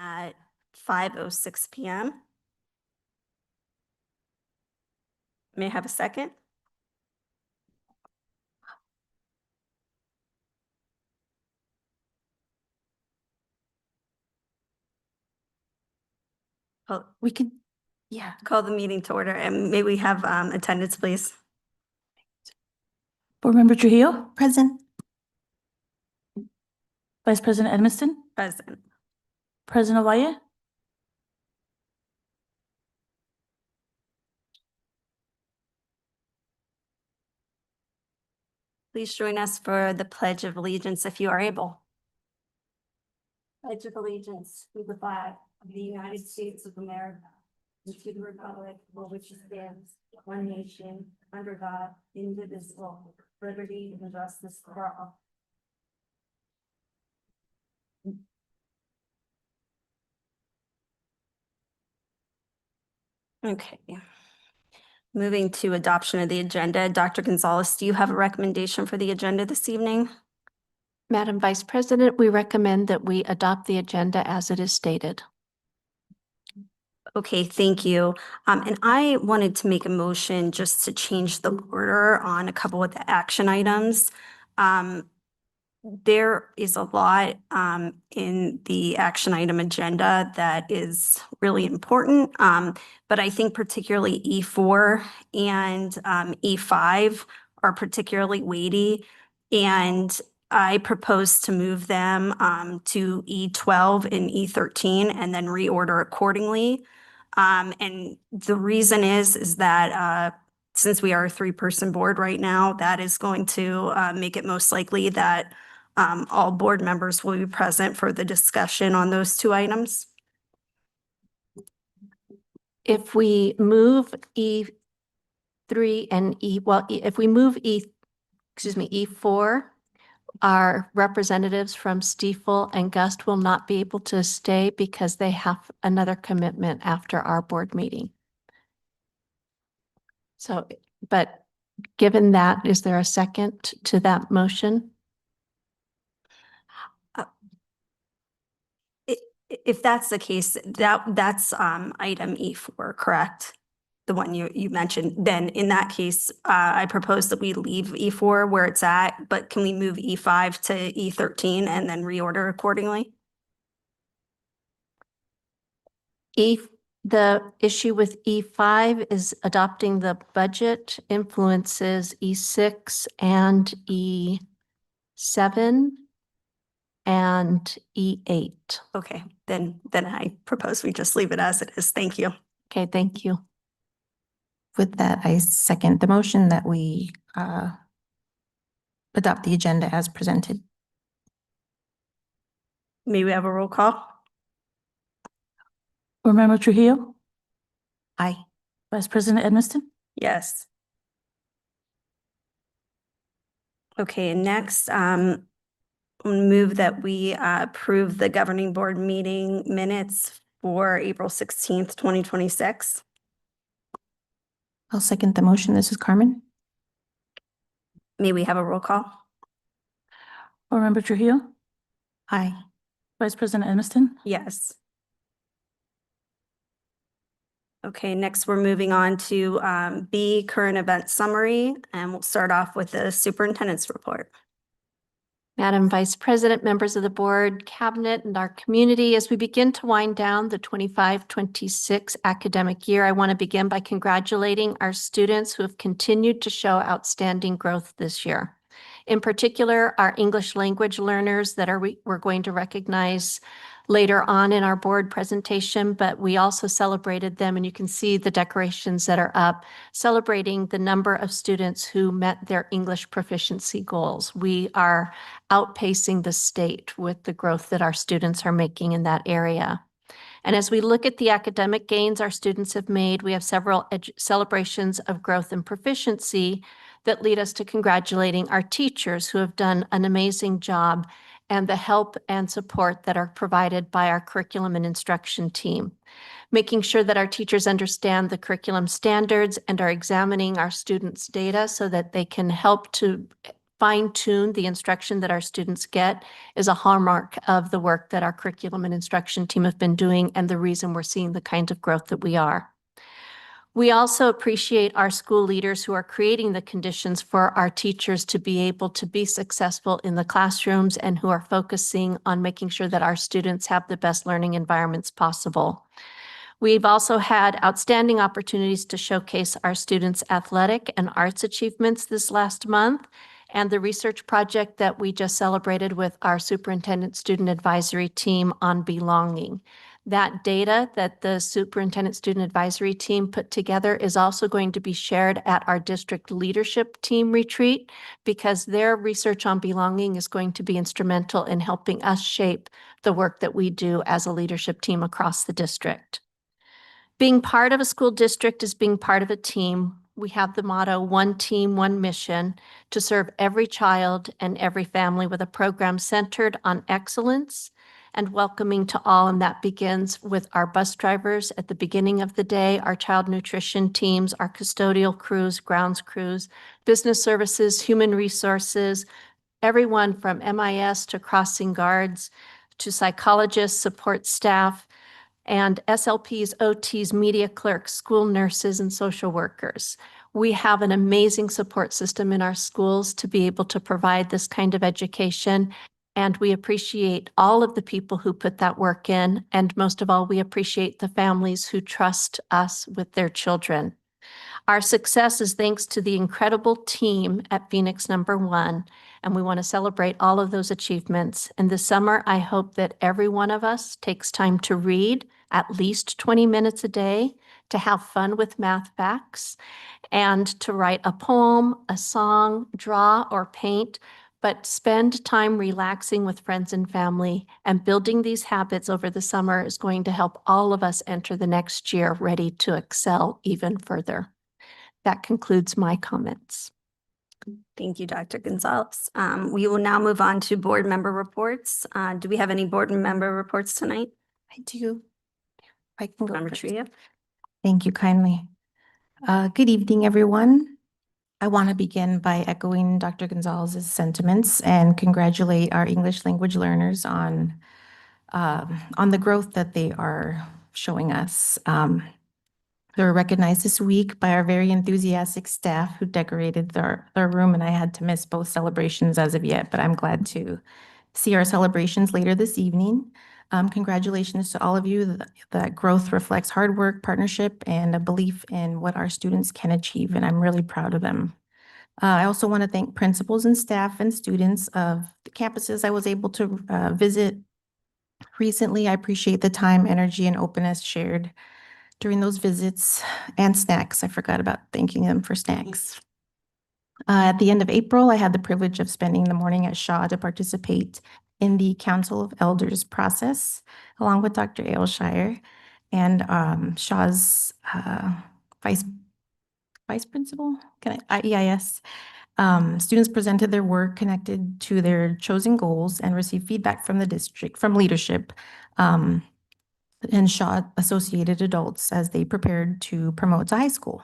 at 5:06 p.m. May I have a second? Oh, We can, yeah. call the meeting to order, and may we have attendance, please? Board Member Trujillo, Present. Vice President Edmiston, Present. President Ovalle, Please join us for the Pledge of Allegiance if you are able. Pledge of Allegiance to the flag of the United States of America, and to the republic for which it stands, one nation, under God, indivisible, with liberty and justice for all. Okay. Moving to adoption of the agenda. Dr. Gonzalez, do you have a recommendation for the agenda this evening? Madam Vice President, we recommend that we adopt the agenda as it is stated. Okay, thank you. And I wanted to make a motion just to change the order on a couple of the action items. There is a lot in the action item agenda that is really important. But I think particularly E4 and E5 are particularly weighty. And I propose to move them to E12 and E13 and then reorder accordingly. And the reason is that since we are a three-person board right now, that is going to make it most likely that all board members will be present for the discussion on those two items. If we move E3 and if we move E4, our representatives from Stiefel and Gust will not be able to stay because they have another commitment after our board meeting. So, but given that, is there a second to that motion? If that's the case, that's item E4, correct? The one you mentioned. Then in that case, I propose that we leave E4 where it's at, but can we move E5 to E13 and then reorder accordingly? The issue with E5 is adopting the budget influences E6 and E7 and E8. Okay, then I propose we just leave it as it is. Thank you. Okay, thank you. With that, I second the motion that we adopt the agenda as presented. May we have a roll call? Board Member Trujillo, Aye. Vice President Edmiston, Yes. Okay, and next, move that we approve the governing board meeting minutes for April 16th, 2026. I'll second the motion. This is Carmen. May we have a roll call? Board Member Trujillo, Aye. Vice President Edmiston, Yes. Okay, next we're moving on to B, current event summary, and we'll start off with the superintendent's report. Madam Vice President, members of the board, cabinet, and our community, as we begin to wind down the 25-26 academic year, I want to begin by congratulating our students who have continued to show outstanding growth this year. In particular, our English language learners that we're going to recognize later on in our board presentation, but we also celebrated them, and you can see the decorations that are up, celebrating the number of students who met their English proficiency goals. We are outpacing the state with the growth that our students are making in that area. And as we look at the academic gains our students have made, we have several celebrations of growth and proficiency that lead us to congratulating our teachers who have done an amazing job and the help and support that are provided by our curriculum and instruction team. Making sure that our teachers understand the curriculum standards and are examining our students' data so that they can help to fine-tune the instruction that our students get is a hallmark of the work that our curriculum and instruction team have been doing and the reason we're seeing the kind of growth that we are. We also appreciate our school leaders who are creating the conditions for our teachers to be able to be successful in the classrooms and who are focusing on making sure that our students have the best learning environments possible. We've also had outstanding opportunities to showcase our students' athletic and arts achievements this last month, and the research project that we just celebrated with our superintendent student advisory team on belonging. That data that the superintendent student advisory team put together is also going to be shared at our district leadership team retreat because their research on belonging is going to be instrumental in helping us shape the work that we do as a leadership team across the district. Being part of a school district is being part of a team. We have the motto, one team, one mission, to serve every child and every family with a program centered on excellence and welcoming to all. And that begins with our bus drivers at the beginning of the day, our child nutrition teams, our custodial crews, grounds crews, business services, human resources, everyone from MIS to crossing guards to psychologists, support staff, and SLPs, OTs, media clerks, school nurses, and social workers. We have an amazing support system in our schools to be able to provide this kind of education, and we appreciate all of the people who put that work in, and most of all, we appreciate the families who trust us with their children. Our success is thanks to the incredible team at Phoenix #1, and we want to celebrate all of those achievements. And this summer, I hope that every one of us takes time to read at least 20 minutes a day, to have fun with math facts, and to write a poem, a song, draw, or paint, but spend time relaxing with friends and family. And building these habits over the summer is going to help all of us enter the next year ready to excel even further. That concludes my comments. Thank you, Dr. Gonzalez. We will now move on to board member reports. Do we have any board member reports tonight? I do. I can go Member first. Trujillo? Thank you kindly. Good evening, everyone. I want to begin by echoing Dr. Gonzalez's sentiments and congratulate our English language learners on the growth that they are showing us. They were recognized this week by our very enthusiastic staff who decorated their room, and I had to miss both celebrations as of yet, but I'm glad to see our celebrations later this evening. Congratulations to all of you. That growth reflects hard work, partnership, and a belief in what our students can achieve, and I'm really proud of them. I also want to thank principals and staff and students of the campuses I was able to visit recently. I appreciate the time, energy, and openness shared during those visits, and snacks. I forgot about thanking them for snacks. At the end of April, I had the privilege of spending the morning at Shaw to participate in the Council of Elders process, along with Dr. Ailshire and Shaw's vice principal, EIS. Students presented their work connected to their chosen goals and received feedback from the district, from leadership, and Shaw associated adults as they prepared to promote to high school.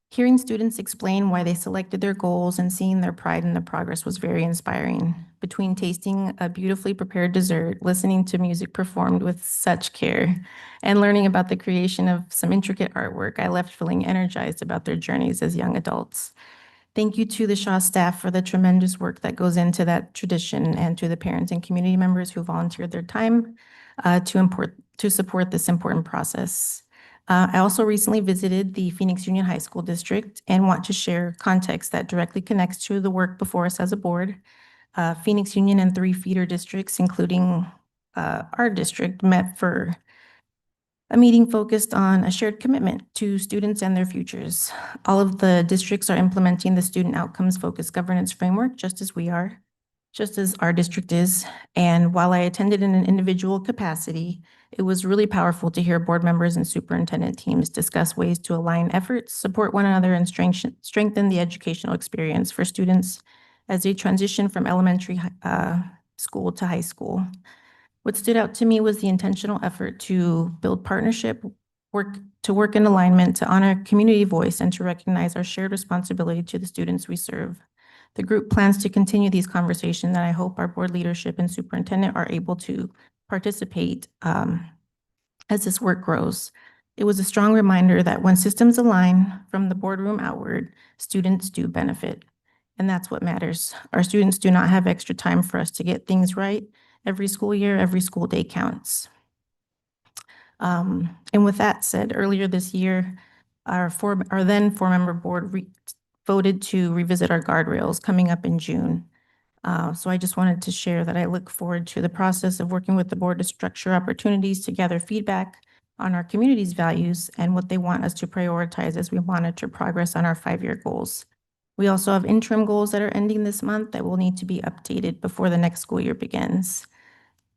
Hearing students explain why they selected their goals and seeing their pride in the progress was very inspiring. Between tasting a beautifully prepared dessert, listening to music performed with such care, and learning about the creation of some intricate artwork, I left feeling energized about their journeys as young adults. Thank you to the Shaw staff for the tremendous work that goes into that tradition, and to the parents and community members who volunteered their time to support this important process. I also recently visited the Phoenix Union High School District and want to share context that directly connects to the work before us as a board. Phoenix Union and 3 feeder districts, including our district, met for a meeting focused on a shared commitment to students and their futures. All of the districts are implementing the student outcomes focused governance framework, just as our district is. And while I attended in an individual capacity, it was really powerful to hear board members and superintendent teams discuss ways to align efforts, support one another, and strengthen the educational experience for students as they transition from elementary school to high school. What stood out to me was the intentional effort to build partnership, work in alignment, to honor community voice, and to recognize our shared responsibility to the students we serve. The group plans to continue these conversations, and I hope our board leadership and superintendent are able to participate as this work grows. It was a strong reminder that when systems align from the boardroom outward, students do benefit. And that's what matters. Our students do not have extra time for us to get things right. Every school year, every school day counts. And with that said, earlier this year, our then four-member board voted to revisit our guardrails coming up in June. So I just wanted to share that I look forward to the process of working with the board to structure opportunities to gather feedback on our community's values and what they want us to prioritize as we monitor progress on our 5-year goals. We also have interim goals that are ending this month that will need to be updated before the next school year begins.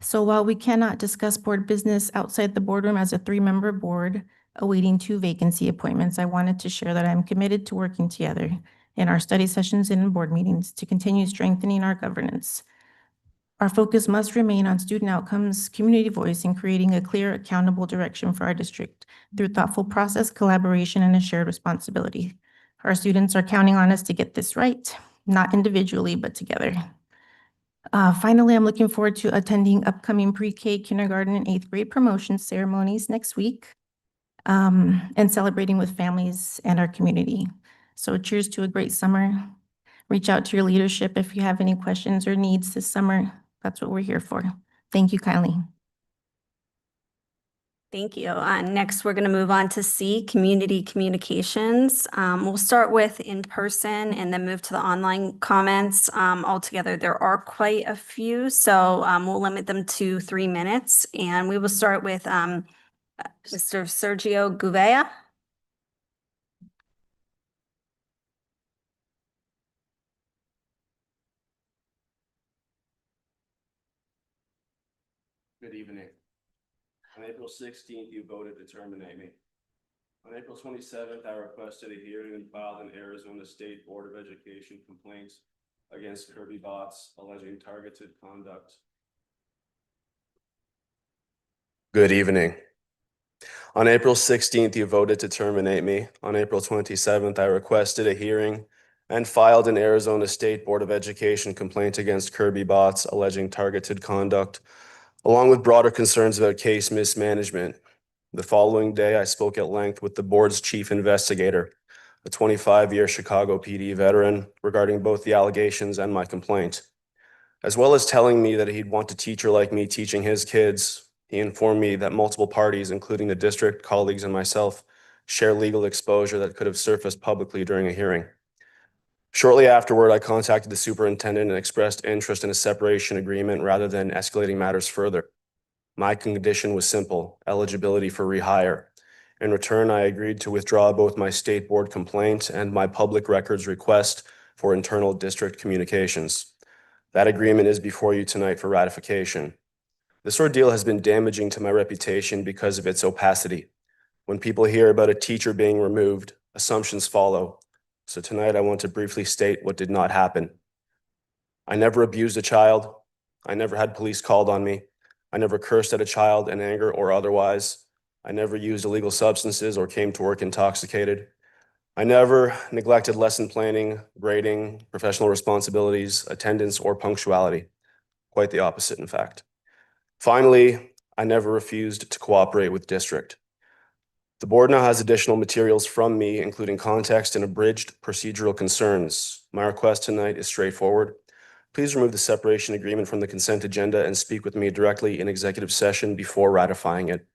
So while we cannot discuss board business outside the boardroom as a 3-member board awaiting 2 vacancy appointments, I wanted to share that I'm committed to working together in our study sessions and in board meetings to continue strengthening our governance. Our focus must remain on student outcomes, community voice, and creating a clear, accountable direction for our district through thoughtful process, collaboration, and a shared responsibility. Our students are counting on us to get this right, not individually, but together. Finally, I'm looking forward to attending upcoming pre-K, kindergarten, and 8th grade promotion ceremonies next week, and celebrating with families and our community. So cheers to a great summer. Reach out to your leadership if you have any questions or needs this summer. That's what we're here for. Thank you kindly. Thank you. Next, we're going to move on to C, Community Communications. We'll start with in-person and then move to the online comments. Altogether, there are quite a few, so we'll limit them to 3 minutes. And we will start with Mr. Sergio Gouveia. Good evening. On April 16th, you voted to terminate me. On April 27th, I requested a hearing and filed an Arizona State Board of Education complaints against Kirby Botts alleging targeted conduct. Good evening. On April 16th, you voted to terminate me. On April 27th, I requested a hearing and filed an Arizona State Board of Education complaint against Kirby Botts alleging targeted conduct, along with broader concerns about case mismanagement. The following day, I spoke at length with the board's chief investigator, a 25-year Chicago PD veteran, regarding both the allegations and my complaint. As well as telling me that he'd want a teacher like me teaching his kids, he informed me that multiple parties, including the district, colleagues, and myself, share legal exposure that could have surfaced publicly during a hearing. Shortly afterward, I contacted the superintendent and expressed interest in a separation agreement rather than escalating matters further. My condition was simple: eligibility for rehire. In return, I agreed to withdraw both my state board complaint and my public records request for internal district communications. That agreement is before you tonight for ratification. This ordeal has been damaging to my reputation because of its opacity. When people hear about a teacher being removed, assumptions follow. So tonight I want to briefly state what did not happen. I never abused a child. I never had police called on me. I never cursed at a child in anger or otherwise. I never used illegal substances or came to work intoxicated. I never neglected lesson planning, grading, professional responsibilities, attendance, or punctuality. Quite the opposite, in fact. Finally, I never refused to cooperate with district. The board now has additional materials from me, including context and abridged procedural concerns. My request tonight is straightforward. Please remove the separation agreement from the consent agenda and speak with me directly in executive session before ratifying it.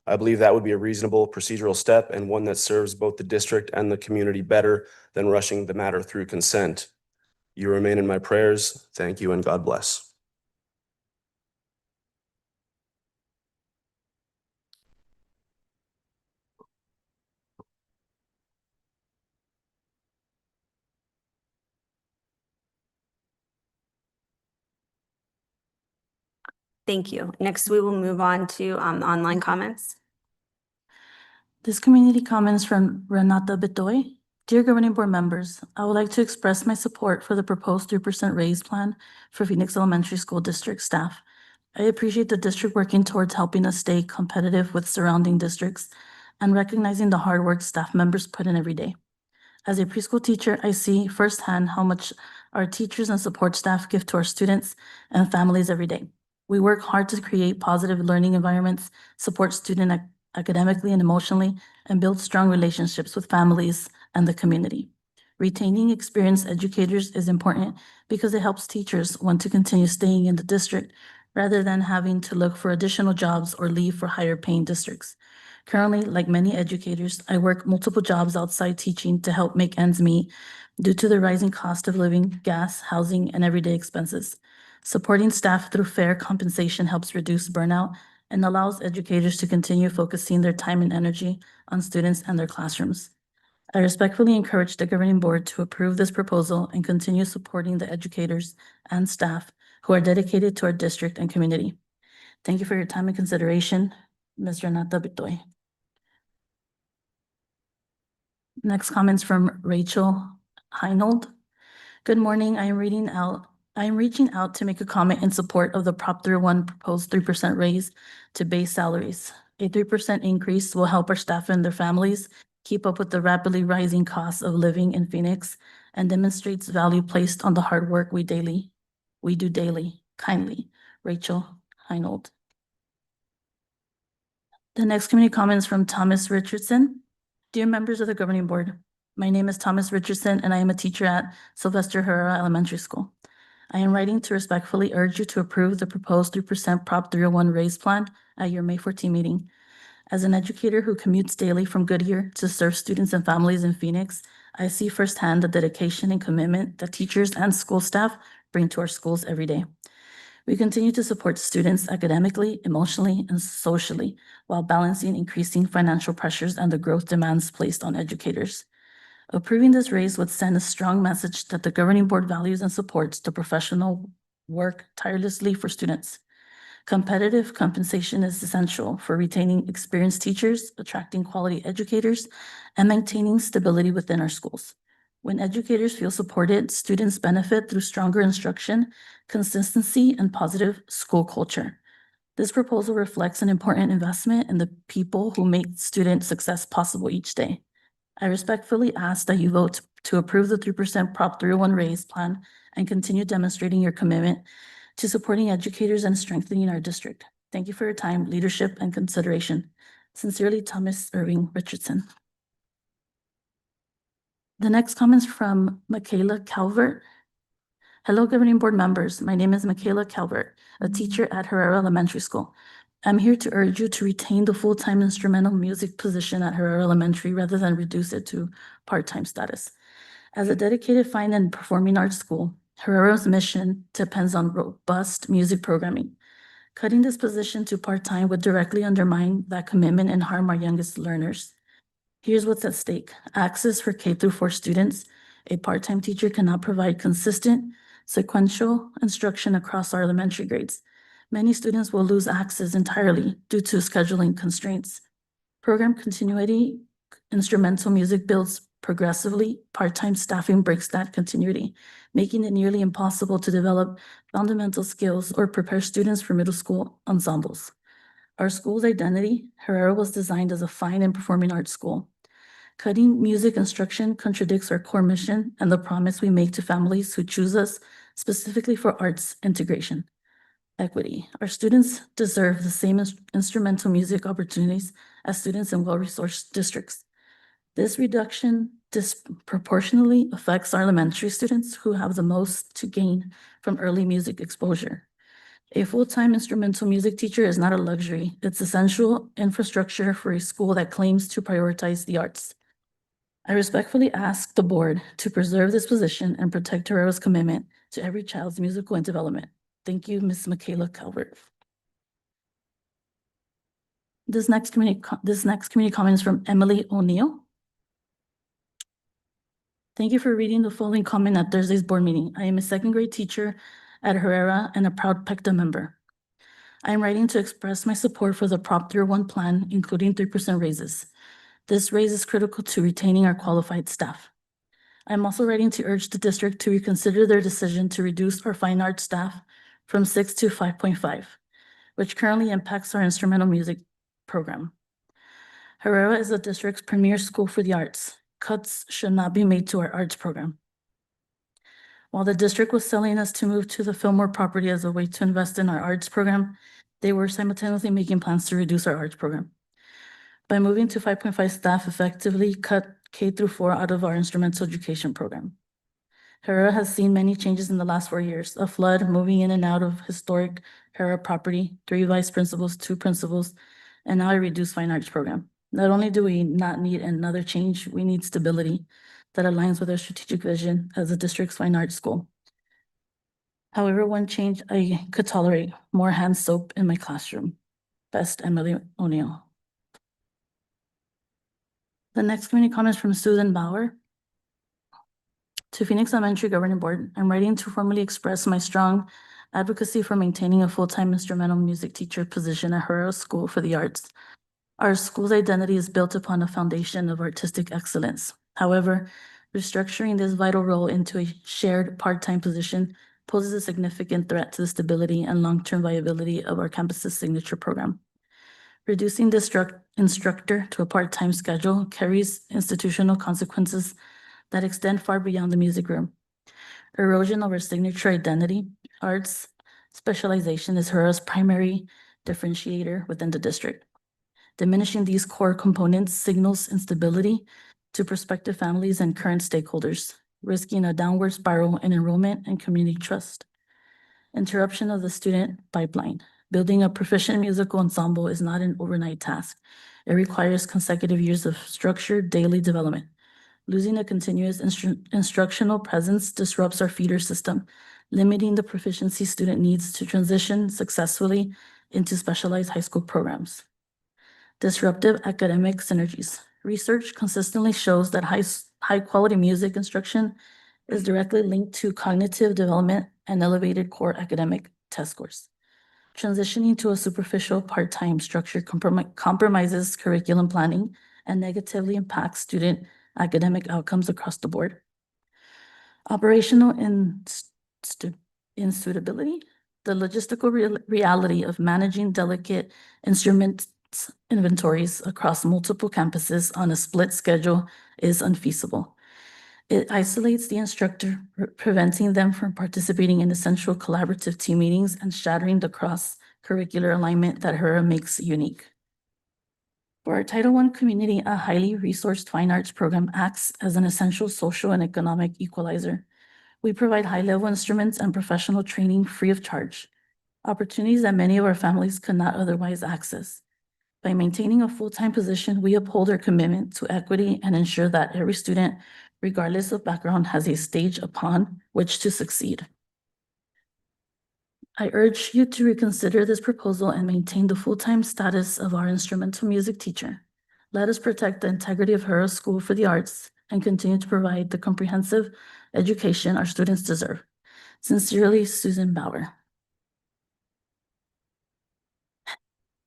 I believe that would be a reasonable procedural step and one that serves both the district and the community better than rushing the matter through consent. You remain in my prayers. Thank you and God bless. Thank you. Next, we will move on to online comments. This community comments from Renata Betoy. Dear Governing Board members, I would like to express my support for the proposed 3% raise plan for Phoenix Elementary School District staff. I appreciate the district working towards helping us stay competitive with surrounding districts and recognizing the hard work staff members put in every day. As a preschool teacher, I see firsthand how much our teachers and support staff give to our students and families every day. We work hard to create positive learning environments, support students academically and emotionally, and build strong relationships with families and the community. Retaining experienced educators is important because it helps teachers want to continue staying in the district rather than having to look for additional jobs or leave for higher paying districts. Currently, like many educators, I work multiple jobs outside teaching to help make ends meet due to the rising cost of living, gas, housing, and everyday expenses. Supporting staff through fair compensation helps reduce burnout and allows educators to continue focusing their time and energy on students and their classrooms. I respectfully encourage the governing board to approve this proposal and continue supporting the educators and staff who are dedicated to our district and community. Thank you for your time and consideration, Ms. Renata Bitoy. Next comments from Rachel Heinold. Good morning. I am reaching out to make a comment in support of the Prop 301 proposed 3% raise to base salaries. A 3% increase will help our staff and their families keep up with the rapidly rising costs of living in Phoenix and demonstrates value placed on the hard work we do daily. Kindly, Rachel Heinold. The next community comments from Thomas Richardson. Dear members of the governing board, my name is Thomas Richardson and I am a teacher at Sylvester Herrera Elementary School. I am writing to respectfully urge you to approve the proposed 3% Prop 301 raise plan at your May 14 meeting. As an educator who commutes daily from Goodyear to serve students and families in Phoenix, I see firsthand the dedication and commitment that teachers and school staff bring to our schools every day. We continue to support students academically, emotionally, and socially while balancing increasing financial pressures and the growth demands placed on educators. Approving this raise would send a strong message that the governing board values and supports the professional work tirelessly for students. Competitive compensation is essential for retaining experienced teachers, attracting quality educators, and maintaining stability within our schools. When educators feel supported, students benefit through stronger instruction, consistency, and positive school culture. This proposal reflects an important investment in the people who make student success possible each day. I respectfully ask that you vote to approve the 3% Prop 301 raise plan and continue demonstrating your commitment to supporting educators and strengthening our district. Thank you for your time, leadership, and consideration. Sincerely, Thomas Irving Richardson. The next comments from Michaela Calvert. Hello, governing board members. My name is Michaela Calvert, a teacher at Herrera Elementary School. I'm here to urge you to retain the full-time instrumental music position at Herrera Elementary rather than reduce it to part-time status. As a dedicated fine and performing arts school, Herrera's mission depends on robust music programming. Cutting this position to part-time would directly undermine that commitment and harm our youngest learners. Here's what's at stake: access for K-4 students. A part-time teacher cannot provide consistent, sequential instruction across our elementary grades. Many students will lose access entirely due to scheduling constraints. Program continuity, instrumental music builds progressively. Part-time staffing breaks that continuity, making it nearly impossible to develop fundamental skills or prepare students for middle school ensembles. Our school's identity, Herrera was designed as a fine and performing arts school. Cutting music instruction contradicts our core mission and the promise we make to families who choose us specifically for arts integration. Equity. Our students deserve the same instrumental music opportunities as students in well-resourced districts. This reduction disproportionately affects our elementary students who have the most to gain from early music exposure. A full-time instrumental music teacher is not a luxury. It's essential infrastructure for a school that claims to prioritize the arts. I respectfully ask the board to preserve this position and protect Herrera's commitment to every child's musical and development. Thank you, Ms. Michaela Calvert. This next community comment is from Emily O'Neill. Thank you for reading the following comment at Thursday's board meeting. I am a second grade teacher at Herrera and a proud PECTA member. I am writing to express my support for the Prop 301 plan, including 3% raises. This raise is critical to retaining our qualified staff. I'm also writing to urge the district to reconsider their decision to reduce our fine arts staff from 6 to 5.5, which currently impacts our instrumental music program. Herrera is the district's premier school for the arts. Cuts should not be made to our arts program. While the district was selling us to move to the Fillmore property as a way to invest in our arts program, they were simultaneously making plans to reduce our arts program. By moving to 5.5 staff, effectively cut K through 4 out of our instrumental education program. Herrera has seen many changes in the last 4 years, a flood, moving in and out of historic Herrera property, 3 vice principals, 2 principals, and now a reduced fine arts program. Not only do we not need another change, we need stability that aligns with our strategic vision as a district's fine arts school. However, one change I could tolerate: more hand soap in my classroom. Best, Emily O'Neill. The next community comment is from Susan Bauer. To Phoenix Elementary Governing Board, I'm writing to formally express my strong advocacy for maintaining a full-time instrumental music teacher position at Herrera School for the Arts. Our school's identity is built upon a foundation of artistic excellence. However, restructuring this vital role into a shared part-time position poses a significant threat to the stability and long-term viability of our campus's signature program. Reducing the instructor to a part-time schedule carries institutional consequences that extend far beyond the music room. Erosion of our signature identity. Arts specialization is Herrera's primary differentiator within the district. Diminishing these core components signals instability to prospective families and current stakeholders, risking a downward spiral in enrollment and community trust. Interruption of the student pipeline. Building a proficient musical ensemble is not an overnight task. It requires consecutive years of structured daily development. Losing a continuous instructional presence disrupts our feeder system, limiting the proficiency student needs to transition successfully into specialized high school programs. Disruptive academic synergies. Research consistently shows that high-quality music instruction is directly linked to cognitive development and elevated core academic test scores. Transitioning to a superficial part-time structure compromises curriculum planning and negatively impacts student academic outcomes across the board. Operational instability. The logistical reality of managing delicate instrument inventories across multiple campuses on a split schedule is unfeasible. It isolates the instructor, preventing them from participating in essential collaborative team meetings and shattering the cross-curricular alignment that Herrera makes unique. For our Title I community, a highly resourced fine arts program acts as an essential social and economic equalizer. We provide high-level instruments and professional training free of charge, opportunities that many of our families could not otherwise access. By maintaining a full-time position, we uphold our commitment to equity and ensure that every student, regardless of background, has a stage upon which to succeed. I urge you to reconsider this proposal and maintain the full-time status of our instrumental music teacher. Let us protect the integrity of Herrera School for the Arts and continue to provide the comprehensive education our students deserve. Sincerely, Susan Bauer.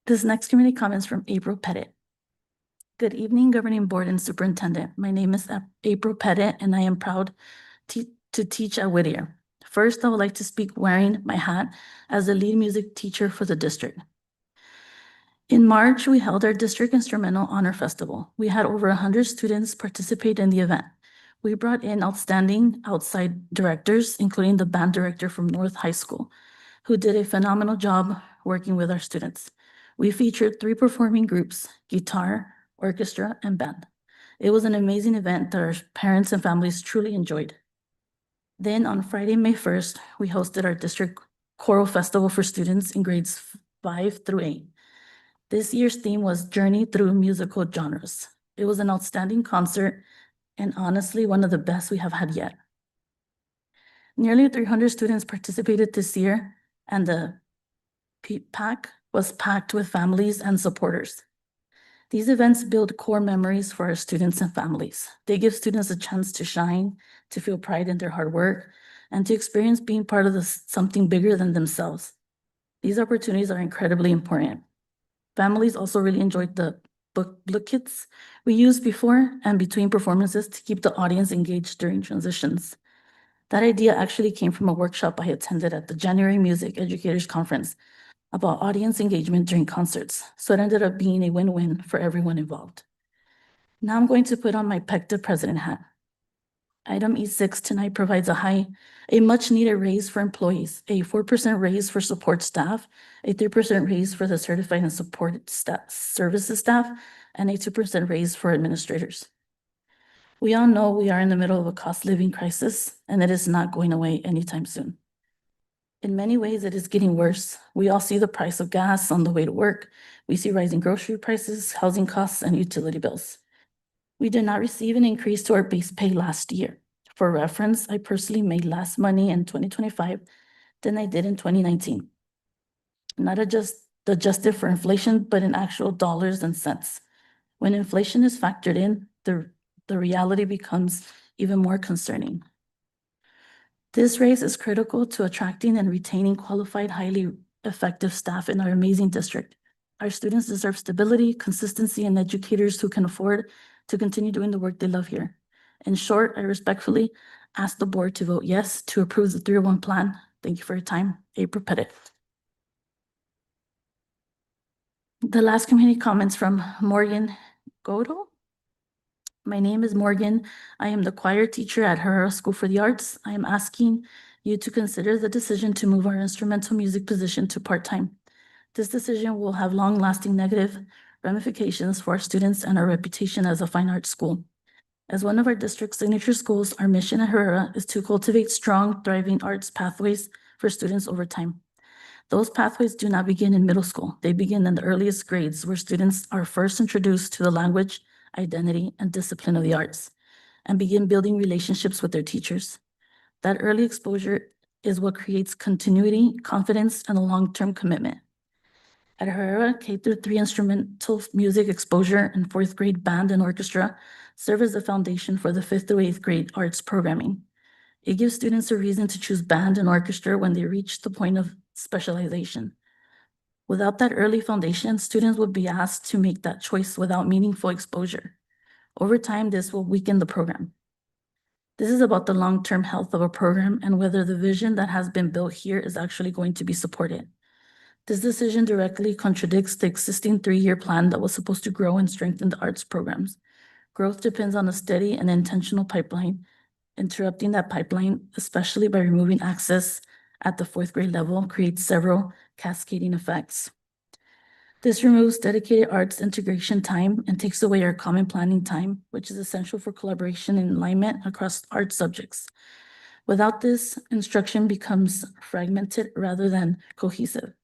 This next community comments from April Pettit. Good evening, Governing Board and Superintendent. My name is April Pettit, and I am proud to teach at Whittier. First, I would like to speak wearing my hat as the lead music teacher for the district. In March, we held our District Instrumental Honor Festival. We had over 100 students participate in the event. We brought in outstanding outside directors, including the band director from North High School, who did a phenomenal job working with our students. We featured 3 performing groups: guitar, orchestra, and band. It was an amazing event that our parents and families truly enjoyed. Then on Friday, May 1st, we hosted our district choral festival for students in grades 5 through 8. This year's theme was Journey Through Musical Genres. It was an outstanding concert and honestly one of the best we have had yet. Nearly 300 students participated this year, and the PAC was packed with families and supporters. These events build core memories for our students and families. They give students a chance to shine, to feel pride in their hard work, and to experience being part of something bigger than themselves. These opportunities are incredibly important. Families also really enjoyed the book kits we used before and between performances to keep the audience engaged during transitions. That idea actually came from a workshop I attended at the January Music Educators Conference about audience engagement during concerts, so it ended up being a win-win for everyone involved. Now I'm going to put on my PECTA president hat. Item E6 tonight provides a much needed raise for employees, a 4% raise for support staff, a 3% raise for the certified and support services staff, and a 2% raise for administrators. We all know we are in the middle of a cost living crisis, and it is not going away anytime soon. In many ways, it is getting worse. We all see the price of gas on the way to work. We see rising grocery prices, housing costs, and utility bills. We did not receive an increase to our base pay last year. For reference, I personally made less money in 2025 than I did in 2019. Not adjusted for inflation, but in actual dollars and cents. When inflation is factored in, the reality becomes even more concerning. This raise is critical to attracting and retaining qualified, highly effective staff in our amazing district. Our students deserve stability, consistency, and educators who can afford to continue doing the work they love here. In short, I respectfully ask the board to vote yes to approve the 301 plan. Thank you for your time. April Pettit. The last community comments from Morgan Godel. My name is Morgan. I am the choir teacher at Herrera School for the Arts. I am asking you to consider the decision to move our instrumental music position to part-time. This decision will have long-lasting negative ramifications for our students and our reputation as a fine arts school. As one of our district's signature schools, our mission at Herrera is to cultivate strong, thriving arts pathways for students over time. Those pathways do not begin in middle school. They begin in the earliest grades, where students are first introduced to the language, identity, and discipline of the arts, and begin building relationships with their teachers. That early exposure is what creates continuity, confidence, and a long-term commitment. At Herrera, K-3 instrumental music exposure and 4th grade band and orchestra serve as the foundation for the 5th through 8th grade arts programming. It gives students a reason to choose band and orchestra when they reach the point of specialization. Without that early foundation, students would be asked to make that choice without meaningful exposure. Over time, this will weaken the program. This is about the long-term health of a program and whether the vision that has been built here is actually going to be supported. This decision directly contradicts the existing 3-year plan that was supposed to grow and strengthen the arts programs. Growth depends on a steady and intentional pipeline. Interrupting that pipeline, especially by removing access at the 4th grade level, creates several cascading effects. This removes dedicated arts integration time and takes away our common planning time, which is essential for collaboration and alignment across art subjects. Without this, instruction becomes fragmented rather than cohesive.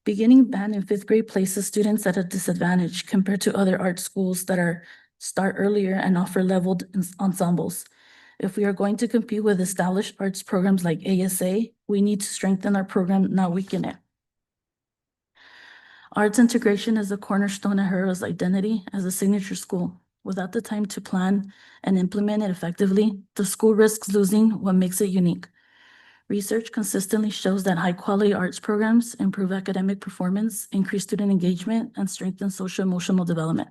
Beginning band in 5th grade places students at a disadvantage compared to other art schools that start earlier and offer leveled ensembles. If we are going to compete with established arts programs like ASA, we need to strengthen our program, not weaken it. Arts integration is a cornerstone of Herrera's identity as a signature school. Without the time to plan and implement it effectively, the school risks losing what makes it unique. Research consistently shows that high-quality arts programs improve academic performance, increase student engagement, and strengthen social-emotional development.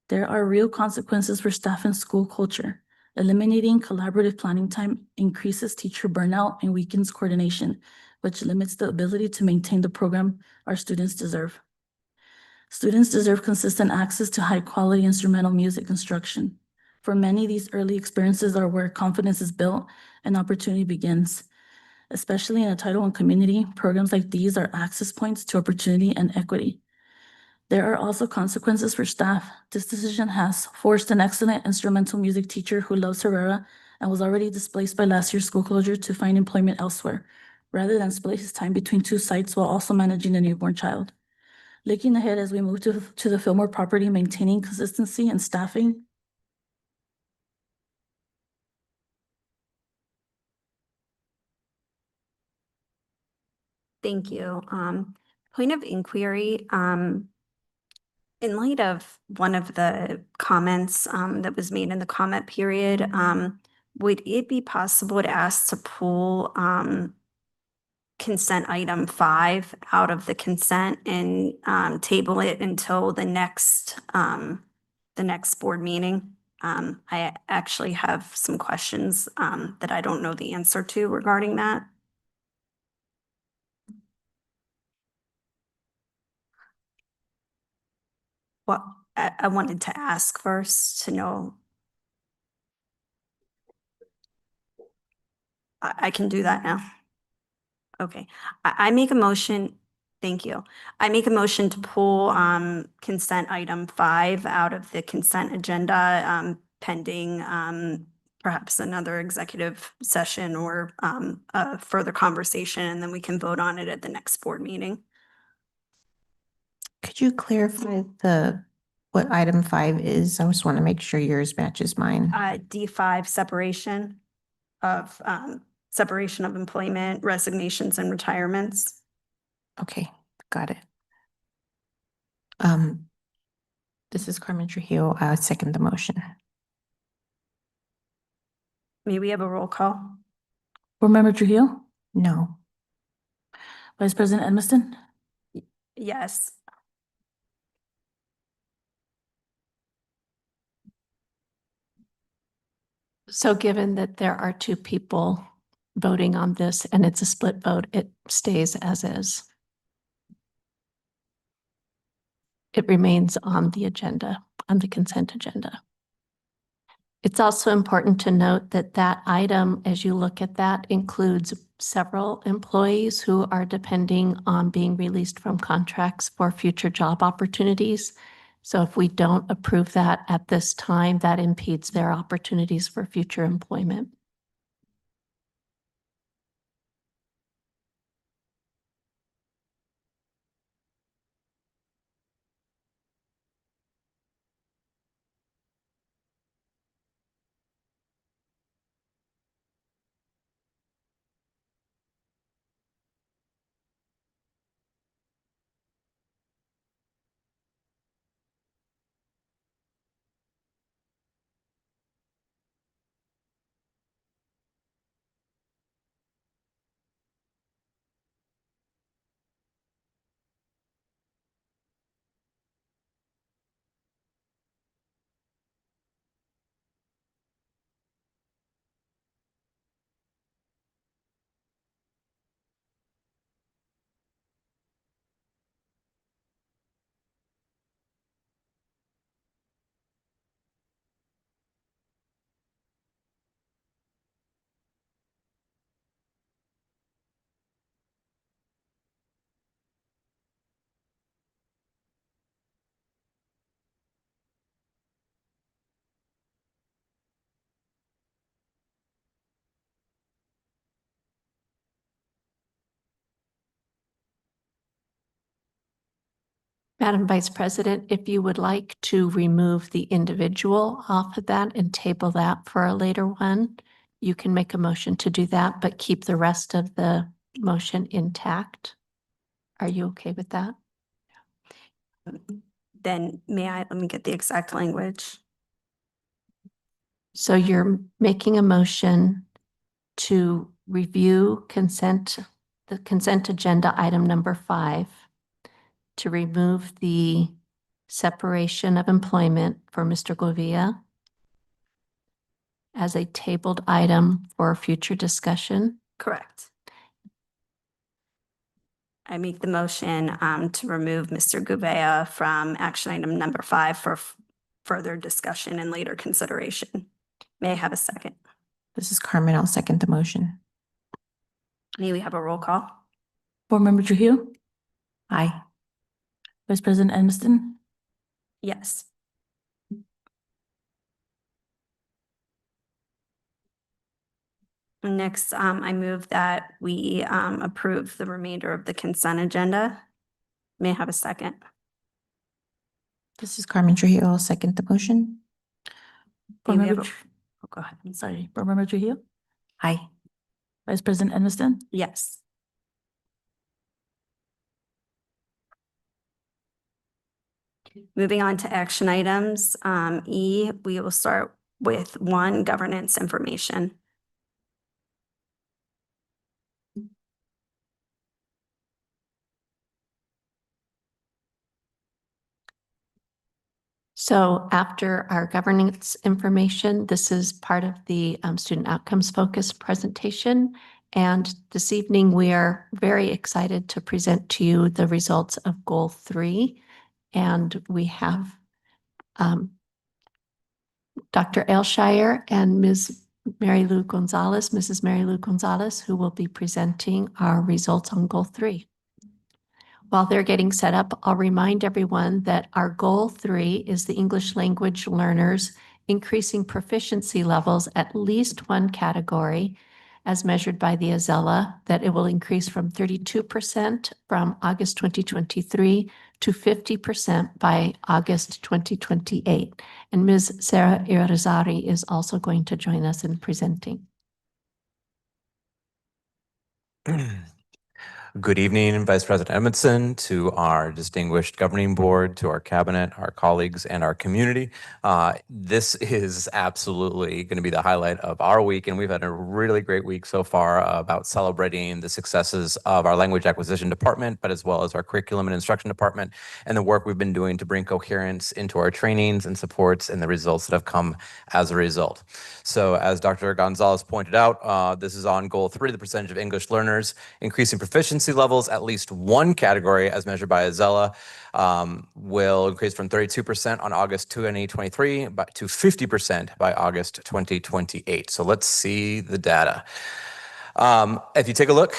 There are real consequences for staff and school culture. Eliminating collaborative planning time increases teacher burnout and weakens coordination, which limits the ability to maintain the program our students deserve. Students deserve consistent access to high-quality instrumental music instruction. For many, these early experiences are where confidence is built and opportunity begins. Especially in a Title I community, programs like these are access points to opportunity and equity. There are also consequences for staff. This decision has forced an excellent instrumental music teacher who loves Herrera and was already displaced by last year's school closure to find employment elsewhere, rather than split his time between 2 sites while also managing a newborn child. Looking ahead as we move to the Fillmore property, maintaining consistency and staffing. Thank you. Point of inquiry, in light of one of the comments that was made in the comment period, would it be possible to ask to pull consent item 5 out of the consent and table it until the next board meeting? I actually have some questions that I don't know the answer to regarding that. Well, I wanted to ask first to know. I can do that now. Okay, I make a motion, thank you. I make a motion to pull consent item 5 out of the consent agenda pending perhaps another executive session or a further conversation, and then we can vote on it at the next board meeting. Could you clarify what item 5 is? I just want to make sure yours matches mine. D5, separation of employment, resignations and retirements. Okay, got it. This is Carmen Trujillo. I second the motion. May we have a roll call? Board Member Trujillo, No. Vice President Edmiston, Yes. So given that there are 2 people voting on this and it's a split vote, it stays as is. It remains on the agenda, on the consent agenda. It's also important to note that that item, as you look at that, includes several employees who are depending on being released from contracts for future job opportunities. So if we don't approve that at this time, that impedes their opportunities for future employment. Madam Vice President, if you would like to remove the individual off of that and table that for a later one, you can make a motion to do that, but keep the rest of the motion intact. Are you okay with that? Then let me get the exact language. So you're making a motion to review the consent agenda item number 5, to remove the separation of employment for Mr. Govia as a tabled item for future discussion. Correct. I make the motion to remove Mr. Gouveia from action item number 5 for further discussion and later consideration. May I have a second? This is Carmen. I'll second the motion. May we have a roll call? Board Member Trujillo, Aye. Vice President Edmiston, Yes. Next, I move that we approve the remainder of the consent agenda. May I have a second? This is Carmen Trujillo. I'll second the motion. Board May we have Member, Oh, go ahead. sorry, Board Member Trujillo, Aye. Vice President Edmiston, Yes. Moving on to action items, E, we will start with 1, governance information. So after our governance information, this is part of the student outcomes focused presentation. And this evening, we are very excited to present to you the results of Goal 3. And we have Dr. Ailshire and Ms. Mary Lou Gonzalez, Mrs. Mary Lou Gonzalez, who will be presenting our results on Goal 3. While they're getting set up, I'll remind everyone that our Goal 3 is the English language learners increasing proficiency levels at least one category as measured by the Azella, that it will increase from 32% from August 2023 to 50% by August 2028. And Ms. Sarah Irizarry is also going to join us in presenting. Good evening, Vice President Edmondson, to our distinguished governing board, to our cabinet, our colleagues, and our community. This is absolutely going to be the highlight of our week, and we've had a really great week so far about celebrating the successes of our language acquisition department, but as well as our curriculum and instruction department, and the work we've been doing to bring coherence into our trainings and supports and the results that have come as a result. So as Dr. Gonzalez pointed out, this is on Goal 3, the percentage of English learners increasing proficiency levels, at least one category as measured by Azella, will increase from 32% on August 2023 but to 50% by August 2028. So let's see the data. If you take a look,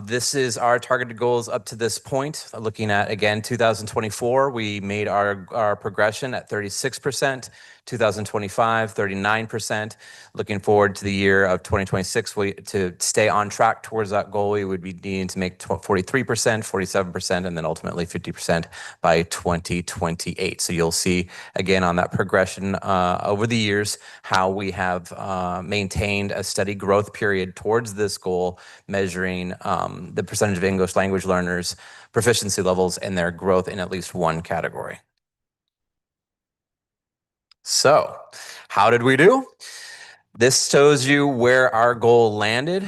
this is our targeted goals up to this point. Looking at, again, 2024, we made our progression at 36%. 2025, 39%. Looking forward to the year of 2026, to stay on track towards that goal, we would be needing to make 43%, 47%, and then ultimately 50% by 2028. So you'll see, again, on that progression over the years, how we have maintained a steady growth period towards this goal, measuring the percentage of English language learners' proficiency levels and their growth in at least one category. So, how did we do? This shows you where our goal landed.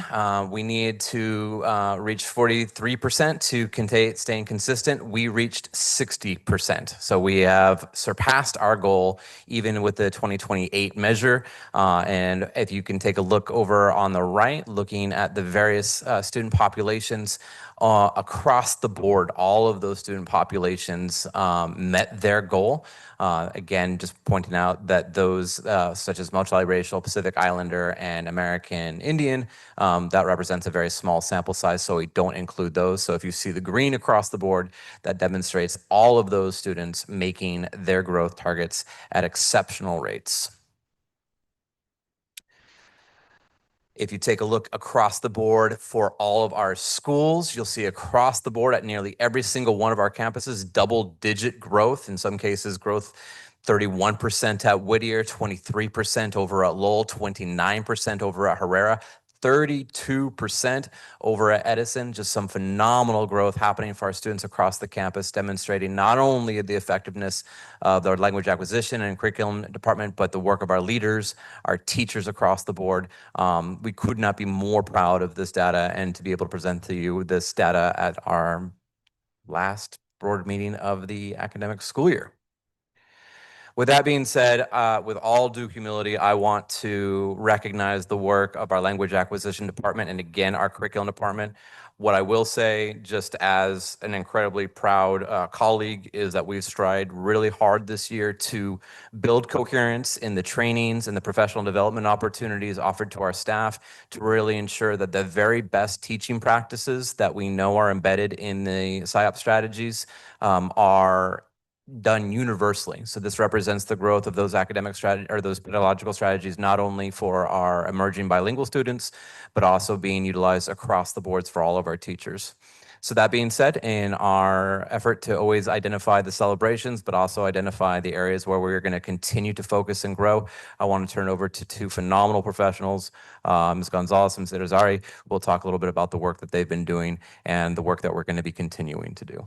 We needed to reach 43% to staying consistent. We reached 60%. So we have surpassed our goal even with the 2028 measure. And if you can take a look over on the right, looking at the various student populations, across the board, all of those student populations met their goal. Again, just pointing out that those such as multiracial, Pacific Islander, and American Indian, that represents a very small sample size, so we don't include those. So if you see the green across the board, that demonstrates all of those students making their growth targets at exceptional rates. If you take a look across the board for all of our schools, you'll see across the board at nearly every single one of our campuses, double-digit growth, in some cases growth 31% at Whittier, 23% over at Lowell, 29% over at Herrera, 32% over at Edison. Just some phenomenal growth happening for our students across the campus, demonstrating not only the effectiveness of our language acquisition and curriculum department, but the work of our leaders, our teachers across the board. We could not be more proud of this data and to be able to present to you this data at our last board meeting of the academic school year. With that being said, with all due humility, I want to recognize the work of our language acquisition department and again, our curriculum department. What I will say, just as an incredibly proud colleague, is that we've strived really hard this year to build coherence in the trainings and the professional development opportunities offered to our staff to really ensure that the very best teaching practices that we know are embedded in the SIOP strategies are done universally. So this represents the growth of those academic strategies or those pedagogical strategies, not only for our emerging bilingual students, but also being utilized across the boards for all of our teachers. So that being said, in our effort to always identify the celebrations, but also identify the areas where we're going to continue to focus and grow, I want to turn over to two phenomenal professionals, Ms. Gonzalez and Ms. Irizarry, who will talk a little bit about the work that they've been doing and the work that we're going to be continuing to do.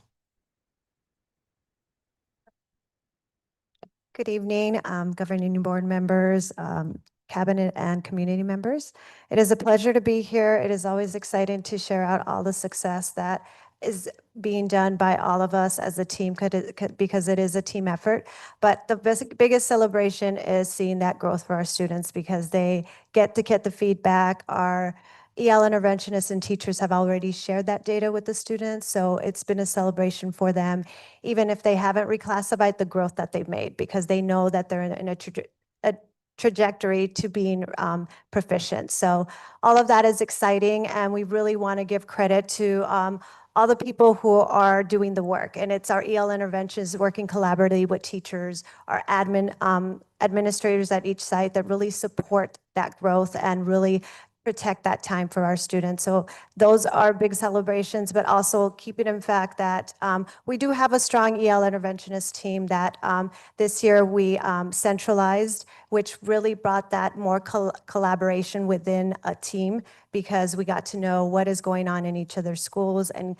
Good evening, governing board members, cabinet and community members. It is a pleasure to be here. It is always exciting to share out all the success that is being done by all of us as a team because it is a team effort. But the biggest celebration is seeing that growth for our students because they get to get the feedback. Our EL interventionists and teachers have already shared that data with the students, so it's been a celebration for them, even if they haven't reclassified the growth that they've made, because they know that they're in a trajectory to being proficient. So all of that is exciting, and we really want to give credit to all the people who are doing the work. And it's our EL interventions working collaboratively with teachers, our administrators at each site that really support that growth and really protect that time for our students. So those are big celebrations, but also keeping in fact that we do have a strong EL interventionist team that this year we centralized, which really brought that more collaboration within a team, because we got to know what is going on in each of their schools and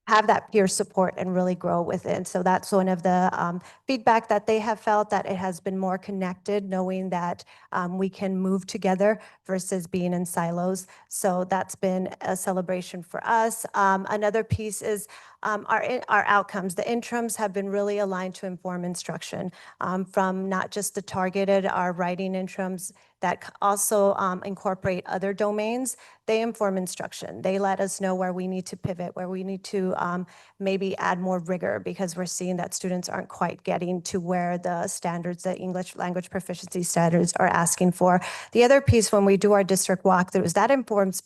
have that peer support and really grow within. So that's one of the feedback that they have felt, that it has been more connected, knowing that we can move together versus being in silos. So that's been a celebration for us. Another piece is our outcomes. The interims have been really aligned to inform instruction, from not just the targeted, our writing interims that also incorporate other domains. They inform instruction. They let us know where we need to pivot, where we need to maybe add more rigor, because we're seeing that students aren't quite getting to where the standards, the English language proficiency standards are asking for. The other piece when we do our district walkthroughs, that informs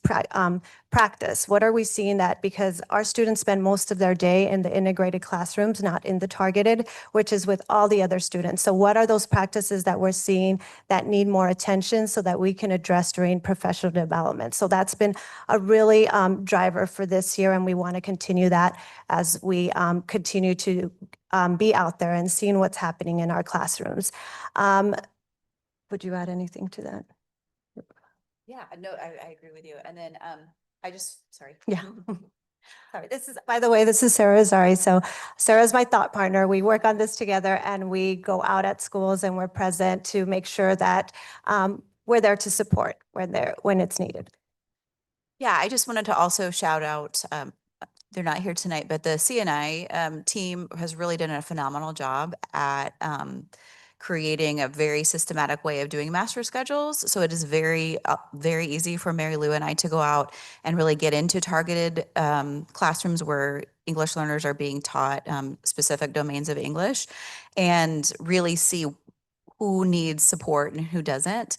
practice. What are we seeing that, because our students spend most of their day in the integrated classrooms, not in the targeted, which is with all the other students. So what are those practices that we're seeing that need more attention so that we can address during professional development? So that's been a really driver for this year, and we want to continue that as we continue to be out there and seeing what's happening in our classrooms. Would you add anything to that? Yeah, no, I agree with you. And then sorry. Yeah. Sorry, by the way, this is Sarah Azari. So Sarah's my thought partner. We work on this together, and we go out at schools and we're present to make sure that we're there to support when it's needed. Yeah, I just wanted to also shout out, they're not here tonight, but the CNI team has really done a phenomenal job at creating a very systematic way of doing master schedules. So it is very easy for Mary Lou and I to go out and really get into targeted classrooms where English learners are being taught specific domains of English, and really see who needs support and who doesn't.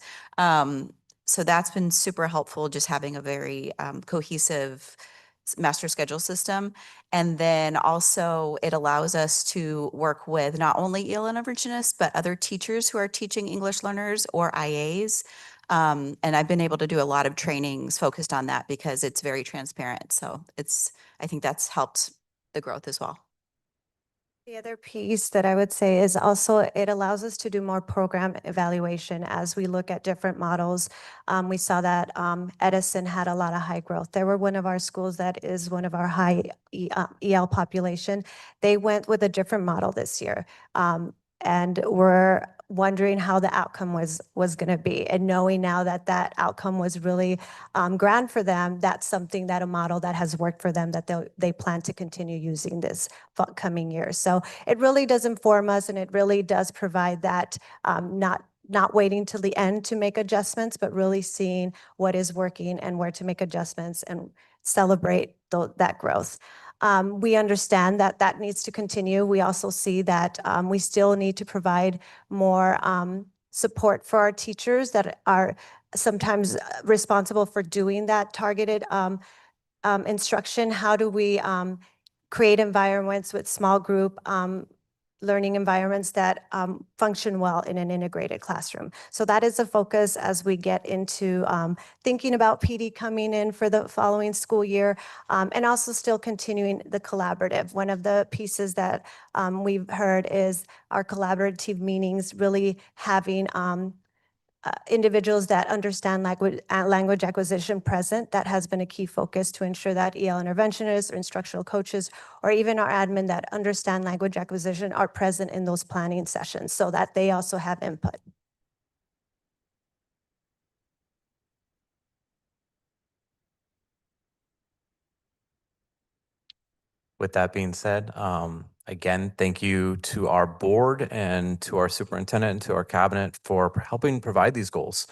So that's been super helpful, just having a very cohesive master schedule system. And then also it allows us to work with not only EL interventionists, but other teachers who are teaching English learners or IAs. And I've been able to do a lot of trainings focused on that because it's very transparent. So I think that's helped the growth as well. The other piece that I would say is also it allows us to do more program evaluation as we look at different models. We saw that Edison had a lot of high growth. They were one of our schools that is one of our high EL population. They went with a different model this year. And we're wondering how the outcome was going to be. And knowing now that that outcome was really grand for them, that's something that a model that has worked for them that they plan to continue using this coming year. So it really does inform us, and it really does provide that not waiting till the end to make adjustments, but really seeing what is working and where to make adjustments and celebrate that growth. We understand that that needs to continue. We also see that we still need to provide more support for our teachers that are sometimes responsible for doing that targeted instruction. How do we create environments with small group learning environments that function well in an integrated classroom? So that is a focus as we get into thinking about PD coming in for the following school year, and also still continuing the collaborative. One of the pieces that we've heard is our collaborative meetings really having individuals that understand language acquisition present. That has been a key focus to ensure that EL interventionists or instructional coaches or even our admin that understand language acquisition are present in those planning sessions so that they also have input. With that being said, again, thank you to our board and to our superintendent and to our cabinet for helping provide these goals.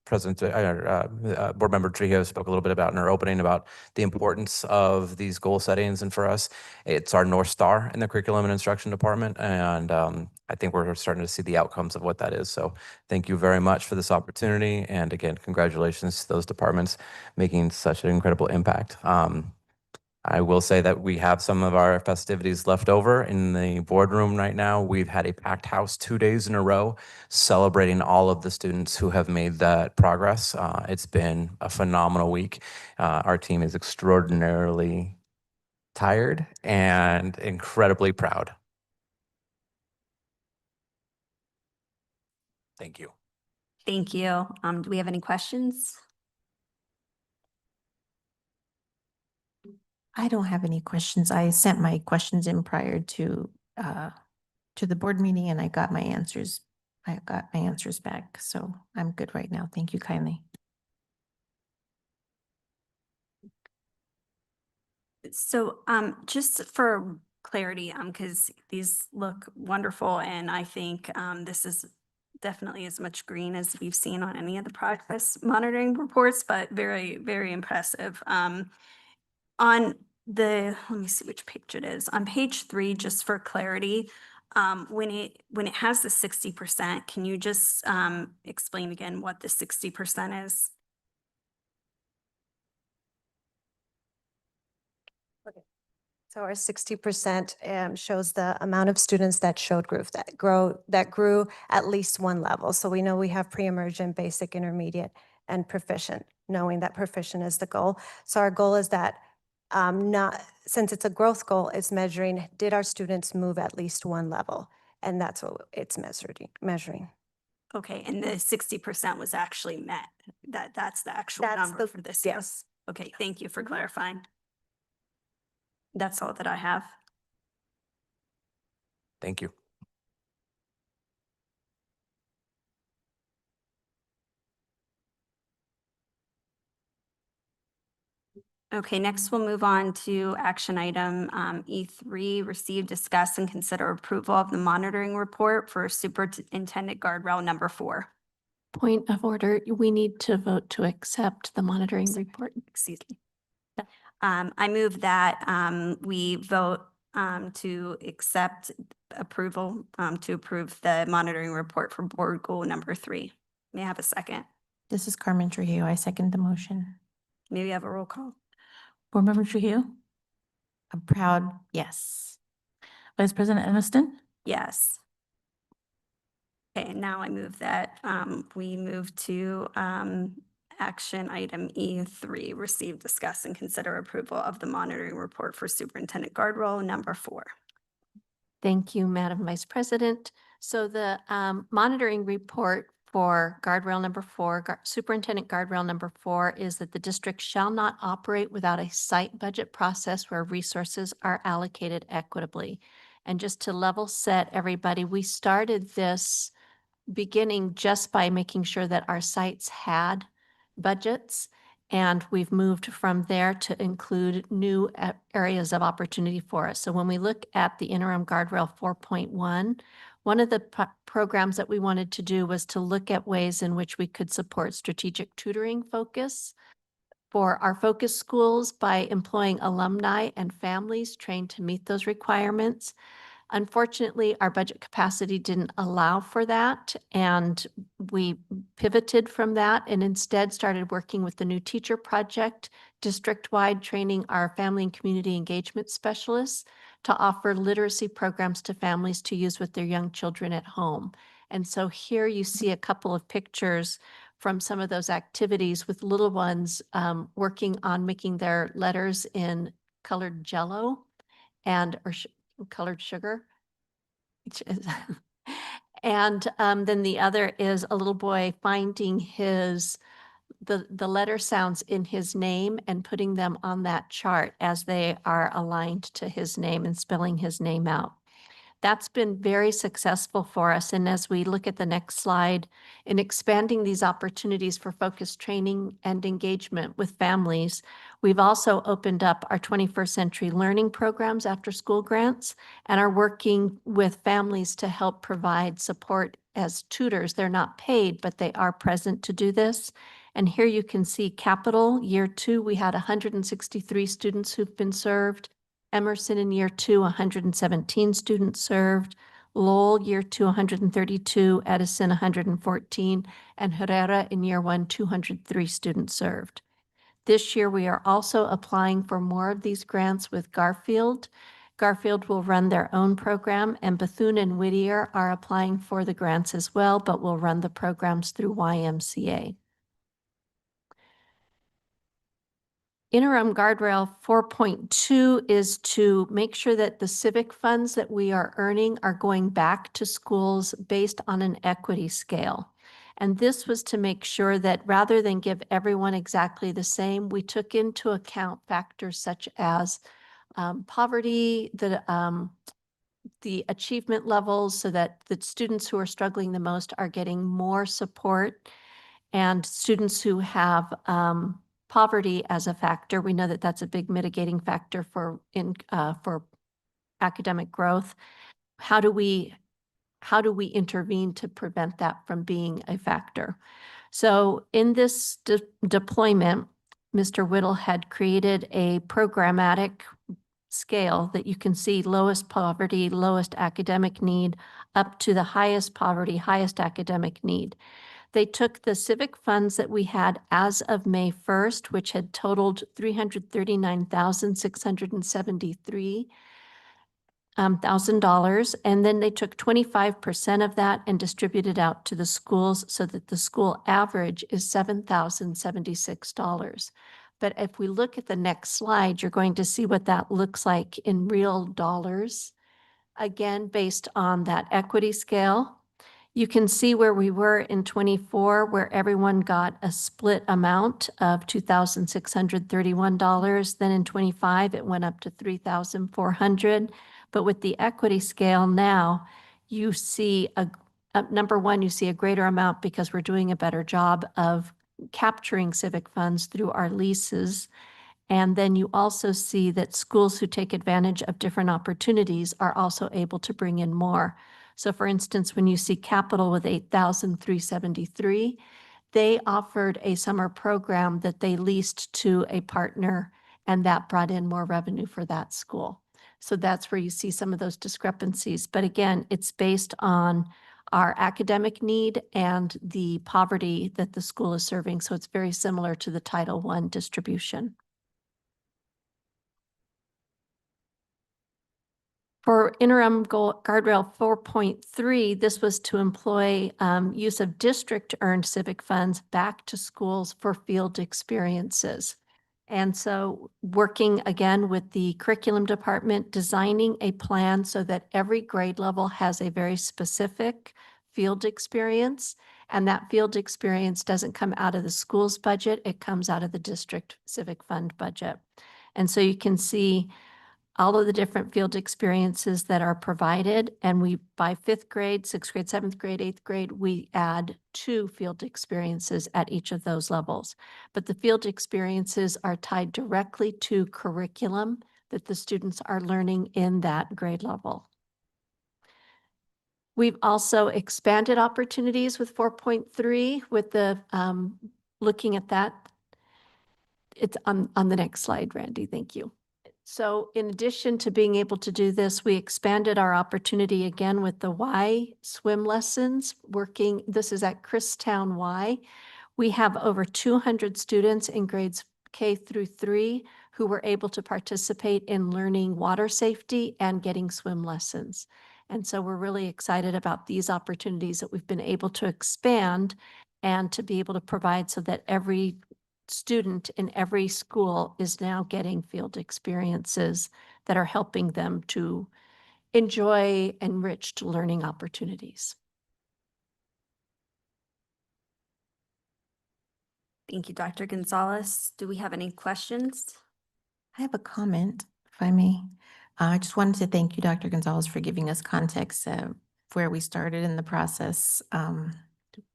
Board Member Trujillo spoke a little bit about in her opening about the importance of these goal settings. And for us, it's our North Star in the curriculum and instruction department. And I think we're starting to see the outcomes of what that is. So thank you very much for this opportunity. And again, congratulations to those departments making such an incredible impact. I will say that we have some of our festivities left over in the boardroom right now. We've had a packed house 2 days in a row celebrating all of the students who have made that progress. It's been a phenomenal week. Our team is extraordinarily tired and incredibly proud. Thank you. Thank you. Do we have any questions? I don't have any questions. I sent my questions in prior to the board meeting and I got my answers. I got my answers back, so I'm good right now. Thank you kindly. So, just for clarity, because these look wonderful and I think, this is definitely as much green as we've seen on any of the progress monitoring reports, but very, very impressive. On let me see which page it is. On page 3, just for clarity, when it has the 60%, can you just, explain again what the 60% is? So our 60% shows the amount of students that showed growth, that grew at least one level. So we know we have pre-emergent, basic, intermediate, and proficient, knowing that proficient is the goal. So our goal is that since it's a growth goal, it's measuring, did our students move at least one level? And that's what it's measuring. Okay, and the 60% was actually met. That's the actual That's number the- for this year. yes. Okay, thank you for clarifying. That's all that I have. Thank you. Okay, next we'll move on to action item E3, receive, discuss, and consider approval of the monitoring report for Superintendent Guardrail number 4. Point of order, we need to vote to accept the monitoring report. Excuse me. I move that we vote to accept approval to approve the monitoring report for board goal number 3. May I have a second? This is Carmen Trujillo. I second the motion. Maybe have a roll call. Board Member Trujillo, A proud yes. Vice President Evanston, Yes. Okay, and now I move that we move to action item E3, receive, discuss, and consider approval of the monitoring report for Superintendent Guardrail number 4. Thank you, Madam Vice President. So the monitoring report for guardrail number 4, Superintendent Guardrail number 4, is that the district shall not operate without a site budget process where resources are allocated equitably. And just to level set everybody, we started this beginning just by making sure that our sites had budgets. And we've moved from there to include new areas of opportunity for us. So when we look at the interim guardrail 4.1, one of the programs that we wanted to do was to look at ways in which we could support strategic tutoring focus for our focus schools by employing alumni and families trained to meet those requirements. Unfortunately, our budget capacity didn't allow for that, and we pivoted from that and instead started working with the New Teacher Project, district-wide training our family and community engagement specialists to offer literacy programs to families to use with their young children at home. And so here you see a couple of pictures from some of those activities with little ones working on making their letters in colored Jell-O and colored sugar. And then the other is a little boy finding the letter sounds in his name and putting them on that chart as they are aligned to his name and spelling his name out. That's been very successful for us. And as we look at the next slide, in expanding these opportunities for focused training and engagement with families, we've also opened up our 21st Century Learning programs after school grants and are working with families to help provide support as tutors. They're not paid, but they are present to do this. And here you can see Capital, year 2, we had 163 students who've been served. Emerson in year 2, 117 students served. Lowell, year 2, 132. Edison, 114. And Herrera in year 1, 203 students served. This year, we are also applying for more of these grants with Garfield. Garfield will run their own program, and Bethune and Whittier are applying for the grants as well, but will run the programs through YMCA. Interim Guardrail 4.2 is to make sure that the civic funds that we are earning are going back to schools based on an equity scale. And this was to make sure that rather than give everyone exactly the same, we took into account factors such as poverty, the achievement levels, so that the students who are struggling the most are getting more support, and students who have poverty as a factor. We know that that's a big mitigating factor for academic growth. How do we intervene to prevent that from being a factor? So in this deployment, Mr. Whittle had created a programmatic scale that you can see lowest poverty, lowest academic need, up to the highest poverty, highest academic need. They took the civic funds that we had as of May 1st, which had totaled $339,673 $1,000, and then they took 25% of that and distributed out to the schools so that the school average is $7,076. But if we look at the next slide, you're going to see what that looks like in real dollars. Again, based on that equity scale. You can see where we were in 24, where everyone got a split amount of $2,631. Then in 25, it went up to $3,400. But with the equity scale now, you see number one, you see a greater amount because we're doing a better job of capturing civic funds through our leases. And then you also see that schools who take advantage of different opportunities are also able to bring in more. So for instance, when you see Capital with $8,373, they offered a summer program that they leased to a partner, and that brought in more revenue for that school. So that's where you see some of those discrepancies. But again, it's based on our academic need and the poverty that the school is serving. So it's very similar to the Title I distribution. For interim guardrail 4.3, this was to employ use of district-earned civic funds back to schools for field experiences. And so working again with the curriculum department, designing a plan so that every grade level has a very specific field experience. And that field experience doesn't come out of the school's budget, it comes out of the district civic fund budget. And so you can see all of the different field experiences that are provided. And we, by 5th grade, 6th grade, 7th grade, 8th grade, we add 2 field experiences at each of those levels. But the field experiences are tied directly to curriculum that the students are learning in that grade level. We've also expanded opportunities with 4.3 with the looking at that. It's on the next slide, Randy. Thank you. So in addition to being able to do this, we expanded our opportunity again with the Y swim lessons working. This is at Christown Y. We have over 200 students in grades K through 3 who were able to participate in learning water safety and getting swim lessons. And so we're really excited about these opportunities that we've been able to expand and to be able to provide so that every student in every school is now getting field experiences that are helping them to enjoy enriched learning opportunities. Thank you, Dr. Gonzalez. Do we have any questions? I have a comment, if I may. I just wanted to thank you, Dr. Gonzalez, for giving us context of where we started in the process,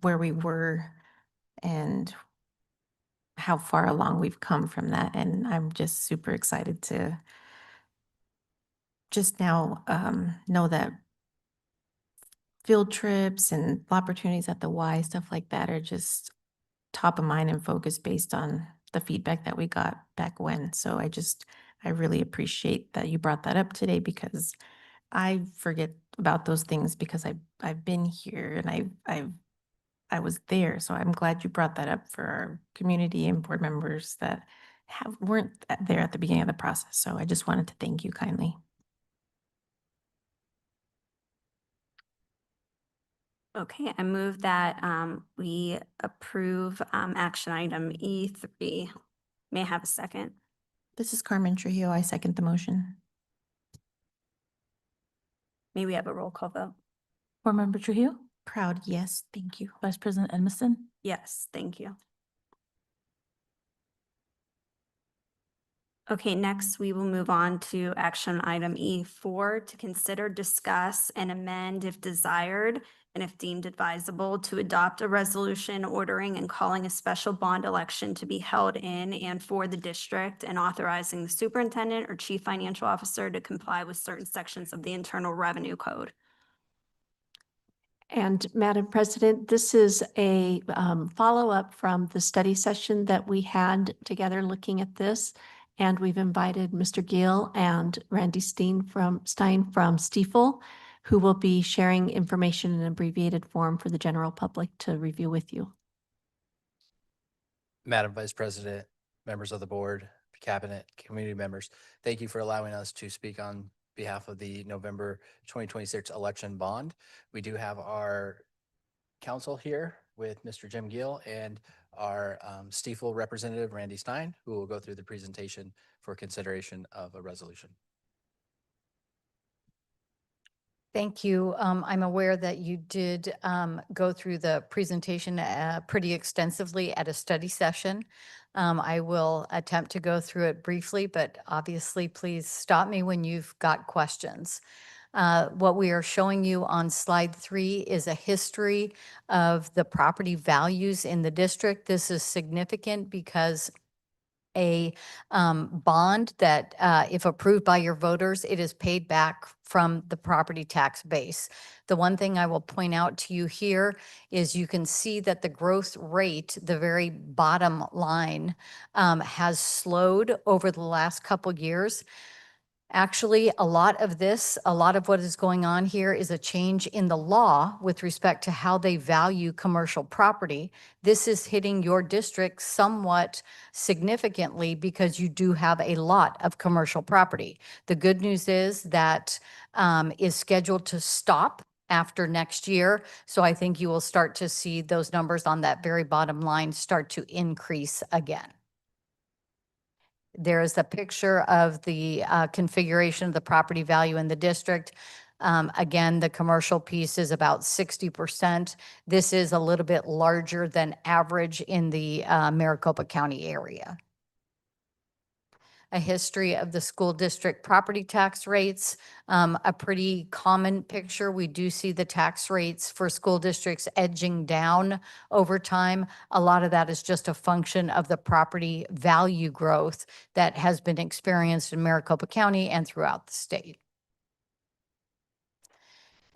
where we were, and how far along we've come from that. And I'm just super excited to just now know that field trips and opportunities at the Y, stuff like that, are just top of mind and focus based on the feedback that we got back when. So I really appreciate that you brought that up today, because I forget about those things because I've been here and I was there. So I'm glad you brought that up for our community and board members that weren't there at the beginning of the process. So I just wanted to thank you kindly. Okay, I move that we approve action item E3. May I have a second? This is Carmen Trujillo. I second the motion. May we have a roll call vote? Board Member Trujillo, Proud, yes, thank you. Vice President Edmiston, Yes, thank you. Okay, next we will move on to action item E4 to consider, discuss, and amend if desired and if deemed advisable to adopt a resolution ordering and calling a special bond election to be held in and for the district and authorizing the superintendent or chief financial officer to comply with certain sections of the Internal Revenue Code. And Madam President, this is a follow-up from the study session that we had together looking at this. And we've invited Mr. Gill and Randy Stein from Stiefel, who will be sharing information in abbreviated form for the general public to review with you. Madam Vice President, members of the board, cabinet, community members, thank you for allowing us to speak on behalf of the November 2026 election bond. We do have our council here with Mr. Jim Gill and our Stiefel representative, Randy Stein, who will go through the presentation for consideration of a resolution. Thank you. I'm aware that you did go through the presentation pretty extensively at a study session. I will attempt to go through it briefly, but obviously please stop me when you've got questions. What we are showing you on slide 3 is a history of the property values in the district. This is significant because a bond that, if approved by your voters, it is paid back from the property tax base. The one thing I will point out to you here is you can see that the growth rate, the very bottom line, has slowed over the last couple years. Actually, a lot of what is going on here is a change in the law with respect to how they value commercial property. This is hitting your district somewhat significantly because you do have a lot of commercial property. The good news is that is scheduled to stop after next year. So I think you will start to see those numbers on that very bottom line start to increase again. There is a picture of the configuration of the property value in the district. Again, the commercial piece is about 60%. This is a little bit larger than average in the Maricopa County area. A history of the school district property tax rates, a pretty common picture. We do see the tax rates for school districts edging down over time. A lot of that is just a function of the property value growth that has been experienced in Maricopa County and throughout the state.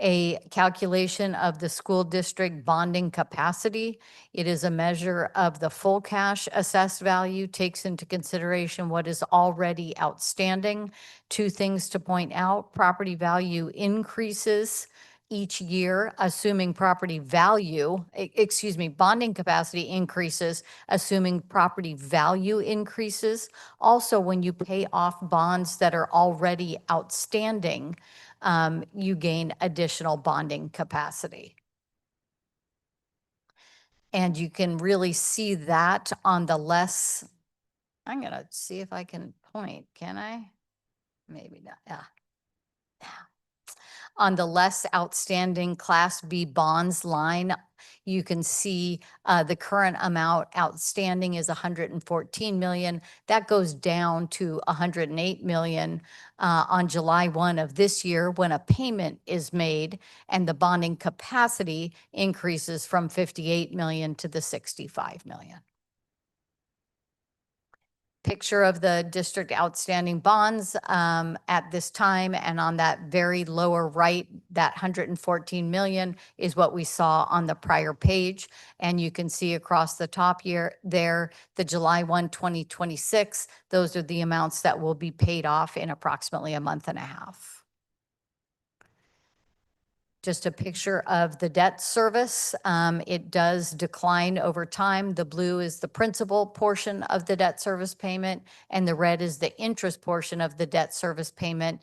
A calculation of the school district bonding capacity. It is a measure of the full cash assessed value, takes into consideration what is already outstanding. Two things to point out: property value increases each year, assuming property value, bonding capacity increases, assuming property value increases. Also, when you pay off bonds that are already outstanding, you gain additional bonding capacity. And you can really see that on the less, I'm going to see if I can point, can I? Maybe not. Yeah. On the less outstanding Class B bonds line, you can see the current amount outstanding is 114 million. That goes down to 108 million on July 1 of this year when a payment is made and the bonding capacity increases from 58 million to the 65 million. Picture of the district outstanding bonds at this time, and on that very lower right, that 114 million is what we saw on the prior page. And you can see across the top here there, the July 1, 2026, those are the amounts that will be paid off in approximately a month and a half. Just a picture of the debt service. It does decline over time. The blue is the principal portion of the debt service payment, and the red is the interest portion of the debt service payment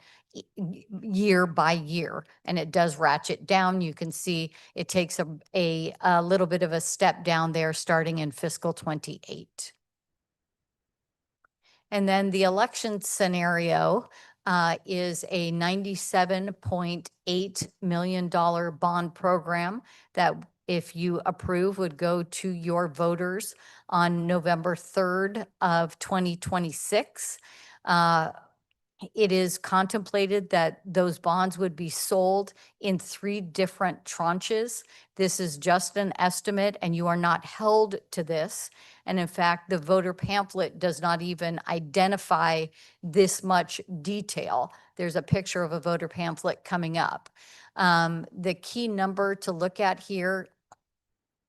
year by year. And it does ratchet down. You can see it takes a little bit of a step down there starting in fiscal 28. And then the election scenario is a $97.8 million bond program that, if you approve, would go to your voters on November 3rd of 2026. It is contemplated that those bonds would be sold in 3 different tranches. This is just an estimate, and you are not held to this. And in fact, the voter pamphlet does not even identify this much detail. There's a picture of a voter pamphlet coming up. The key number to look at here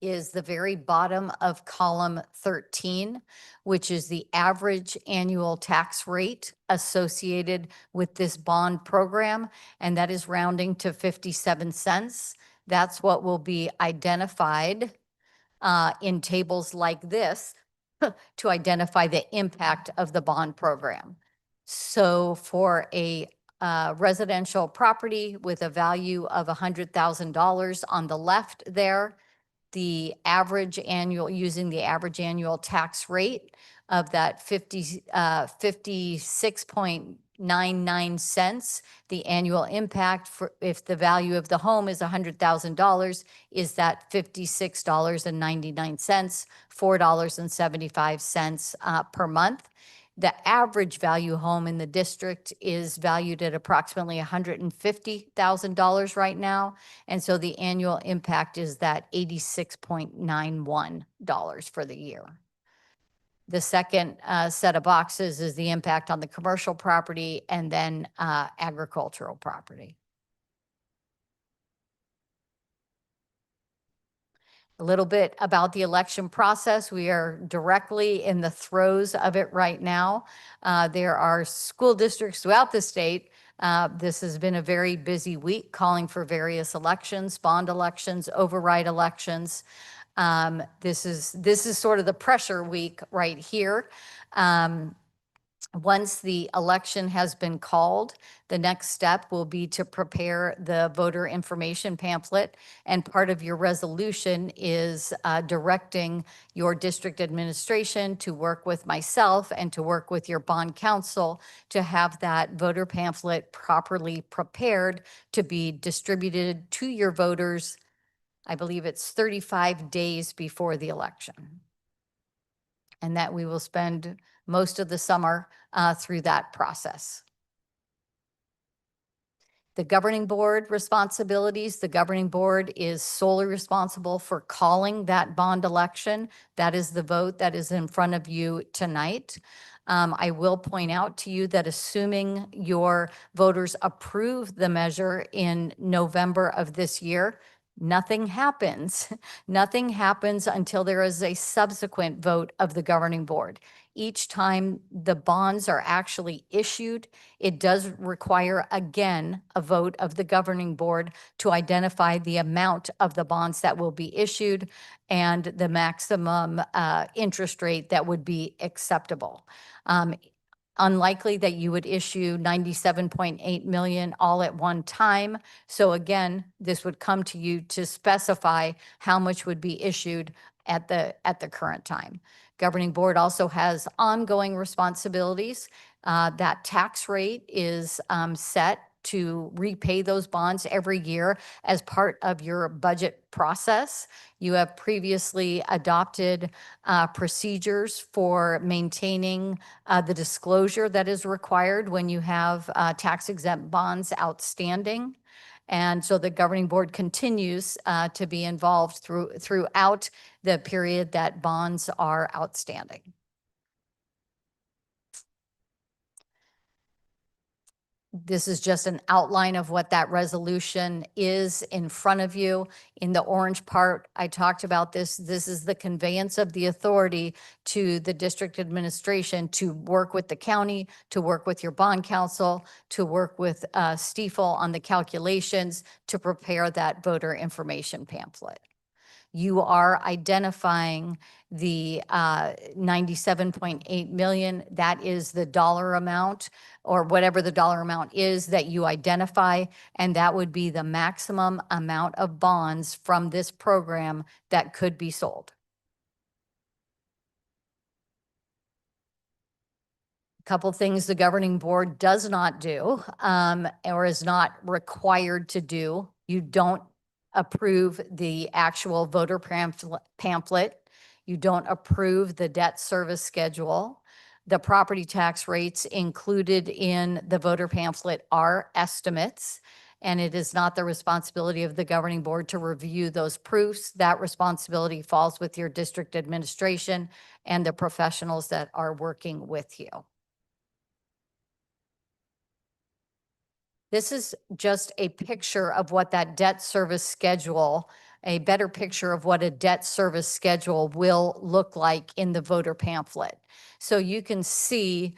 is the very bottom of column 13, which is the average annual tax rate associated with this bond program, and that is rounding to 57 cents. That's what will be identified in tables like this to identify the impact of the bond program. So for a residential property with a value of $100,000 on the left there, the average annual, using the average annual tax rate of that 56.99 cents, the annual impact for, if the value of the home is $100,000, is that $56.99, $4.75 per month. The average value home in the district is valued at approximately $150,000 right now. And so the annual impact is that $86.91 for the year. The second set of boxes is the impact on the commercial property and then agricultural property. A little bit about the election process. We are directly in the throes of it right now. There are school districts throughout the state. This has been a very busy week calling for various elections, bond elections, override elections. This is sort of the pressure week right here. Once the election has been called, the next step will be to prepare the voter information pamphlet. And part of your resolution is directing your district administration to work with myself and to work with your bond counsel to have that voter pamphlet properly prepared to be distributed to your voters. I believe it's 35 days before the election. And that we will spend most of the summer through that process. The governing board responsibilities. The governing board is solely responsible for calling that bond election. That is the vote that is in front of you tonight. I will point out to you that assuming your voters approve the measure in November of this year, nothing happens. Nothing happens until there is a subsequent vote of the governing board. Each time the bonds are actually issued, it does require, again, a vote of the governing board to identify the amount of the bonds that will be issued and the maximum interest rate that would be acceptable. Unlikely that you would issue 97.8 million all at one time. So again, this would come to you to specify how much would be issued at the current time. Governing board also has ongoing responsibilities. That tax rate is set to repay those bonds every year as part of your budget process. You have previously adopted procedures for maintaining the disclosure that is required when you have tax exempt bonds outstanding. And so the governing board continues to be involved throughout the period that bonds are outstanding. This is just an outline of what that resolution is in front of you. In the orange part, I talked about this. This is the conveyance of the authority to the district administration to work with the county, to work with your bond counsel, to work with Stiefel on the calculations to prepare that voter information pamphlet. You are identifying the 97.8 million. That is the dollar amount, or whatever the dollar amount is that you identify, and that would be the maximum amount of bonds from this program that could be sold. Couple things the governing board does not do or is not required to do. You don't approve the actual voter pamphlet. You don't approve the debt service schedule. The property tax rates included in the voter pamphlet are estimates, and it is not the responsibility of the governing board to review those proofs. That responsibility falls with your district administration and the professionals that are working with you. This is just a picture of what that debt service schedule, a better picture of what a debt service schedule will look like in the voter pamphlet. So you can see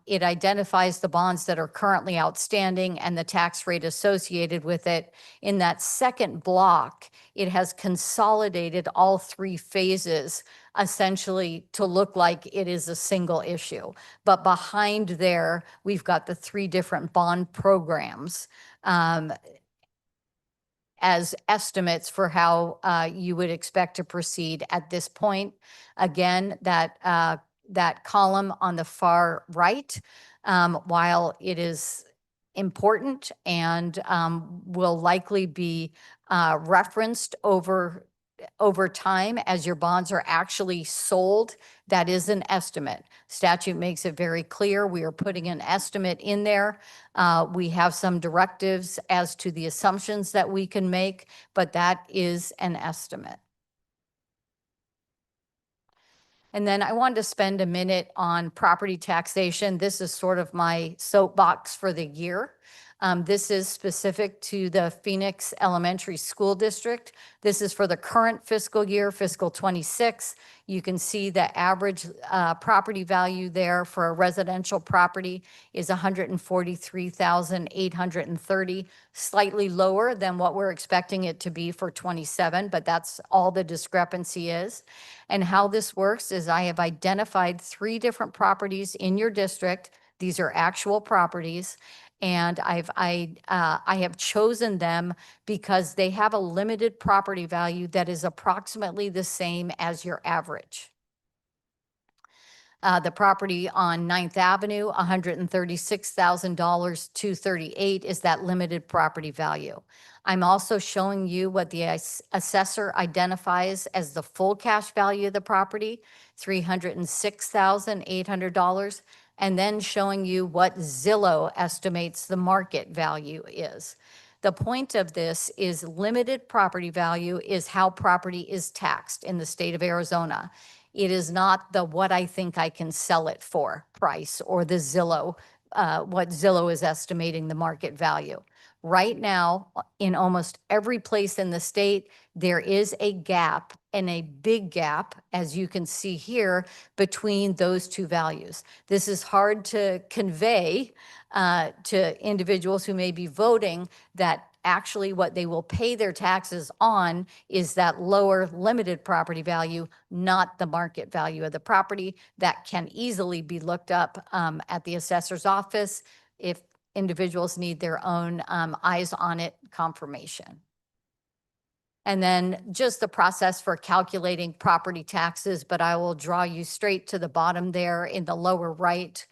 it identifies the bonds that are currently outstanding and the tax rate associated with it. In that second block, it has consolidated all three phases essentially to look like it is a single issue. But behind there, we've got the three different bond programs as estimates for how you would expect to proceed at this point. Again, that column on the far right, while it is important and will likely be referenced over time as your bonds are actually sold, that is an estimate. Statute makes it very clear. We are putting an estimate in there. We have some directives as to the assumptions that we can make, but that is an estimate. And then I wanted to spend a minute on property taxation. This is sort of my soapbox for the year. This is specific to the Phoenix Elementary School District. This is for the current fiscal year, fiscal 26. You can see the average property value there for a residential property is $143,830, slightly lower than what we're expecting it to be for 27, but that's all the discrepancy is. And how this works is I have identified 3 different properties in your district. These are actual properties. And I have chosen them because they have a limited property value that is approximately the same as your average. The property on 9th Avenue, $136,000 to 38 is that limited property value. I'm also showing you what the assessor identifies as the full cash value of the property, $306,800. And then showing you what Zillow estimates the market value is. The point of this is limited property value is how property is taxed in the state of Arizona. It is not the what I think I can sell it for price or the Zillow, what Zillow is estimating the market value. Right now, in almost every place in the state, there is a gap, and a big gap, as you can see here, between those two values. This is hard to convey to individuals who may be voting that actually what they will pay their taxes on is that lower limited property value, not the market value of the property. That can easily be looked up at the assessor's office if individuals need their own eyes on it confirmation. And then just the process for calculating property taxes, but I will draw you straight to the bottom there in the lower right.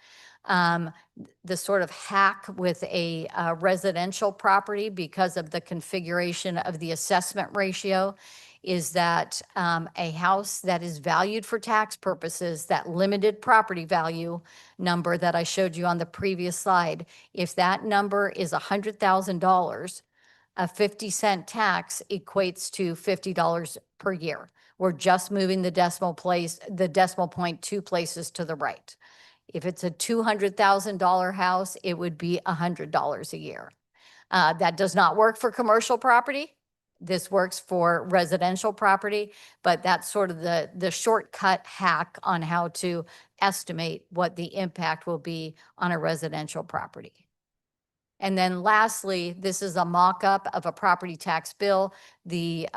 The sort of hack with a residential property because of the configuration of the assessment ratio is that a house that is valued for tax purposes, that limited property value number that I showed you on the previous slide, if that number is $100,000, a 50-cent tax equates to $50 per year. We're just moving the decimal point 2 places to the right. If it's a $200,000 house, it would be $100 a year. That does not work for commercial property. This works for residential property, but that's sort of the shortcut hack on how to estimate what the impact will be on a residential property. And then lastly, this is a mock-up of a property tax bill. The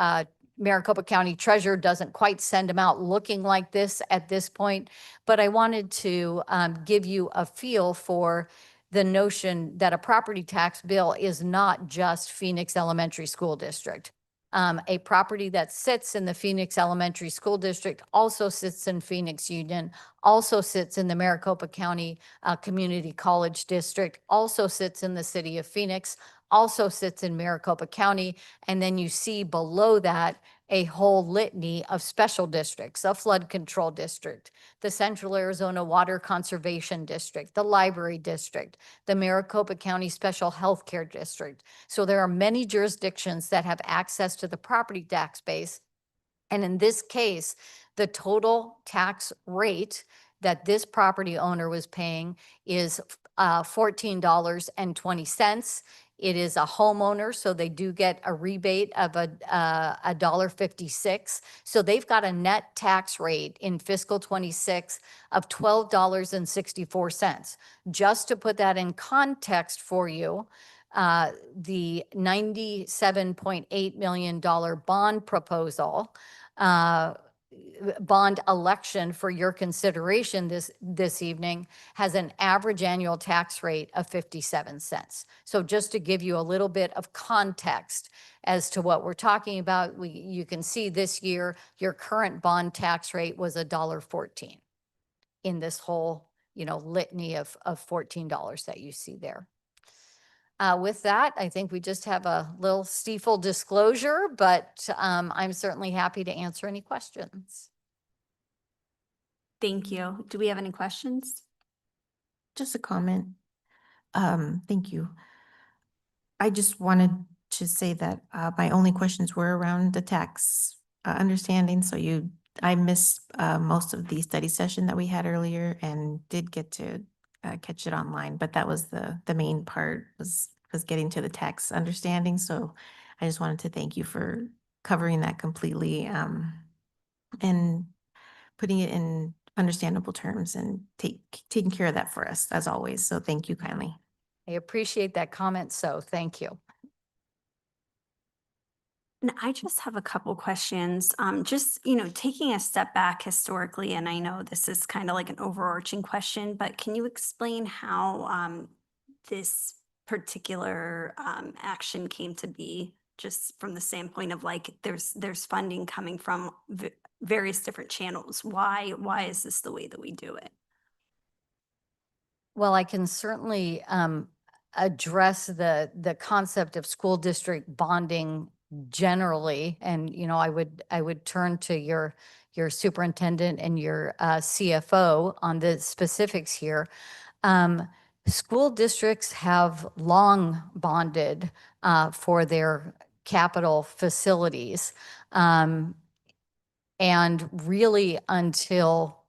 Maricopa County Treasurer doesn't quite send them out looking like this at this point, but I wanted to give you a feel for the notion that a property tax bill is not just Phoenix Elementary School District. A property that sits in the Phoenix Elementary School District also sits in Phoenix Union, also sits in the Maricopa County Community College District, also sits in the city of Phoenix, also sits in Maricopa County. And then you see below that a whole litany of special districts, a flood control district, the Central Arizona Water Conservation District, the Library District, the Maricopa County Special Healthcare District. So there are many jurisdictions that have access to the property tax base. And in this case, the total tax rate that this property owner was paying is $14.20. It is a homeowner, so they do get a rebate of $1.56. So they've got a net tax rate in fiscal 26 of $12.64. Just to put that in context for you, the $97.8 million bond proposal, bond election for your consideration this evening has an average annual tax rate of 57 cents. So just to give you a little bit of context as to what we're talking about, you can see this year, your current bond tax rate was $1.14 in this whole, litany of $14 that you see there. With that, I think we just have a little Stiefel disclosure, but I'm certainly happy to answer any questions. Thank you. Do we have any questions? Just a comment. Thank you. I just wanted to say that my only questions were around the tax understanding. So I missed most of the study session that we had earlier and did get to catch it online, but that was the main part was getting to the tax understanding. So I just wanted to thank you for covering that completely and putting it in understandable terms and taking care of that for us as always. So thank you kindly. I appreciate that comment, so thank you. And I just have a couple questions. Just, taking a step back historically, and I know this is kind of like an overarching question, but can you explain how this particular action came to be, just from the standpoint of like there's funding coming from various different channels? Why is this the way that we do it? Well, I can certainly address the concept of school district bonding generally, and I would turn to your superintendent and your CFO on the specifics here. School districts have long bonded for their capital facilities, and really until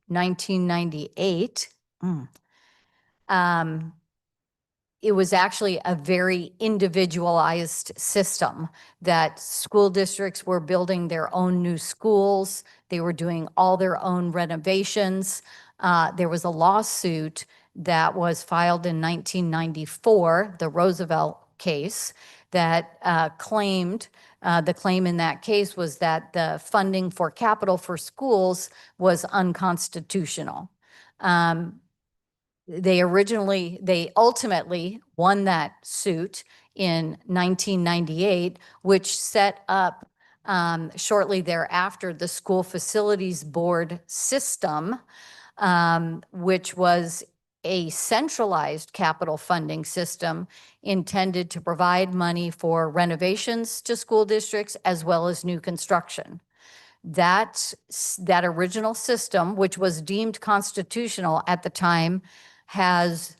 1998. It was actually a very individualized system that school districts were building their own new schools. They were doing all their own renovations. There was a lawsuit that was filed in 1994, the Roosevelt case, that claimed, the claim in that case was that the funding for capital for schools was unconstitutional. They ultimately won that suit in 1998, which set up shortly thereafter the School Facilities Board system, which was a centralized capital funding system intended to provide money for renovations to school districts as well as new construction. That original system, which was deemed constitutional at the time, has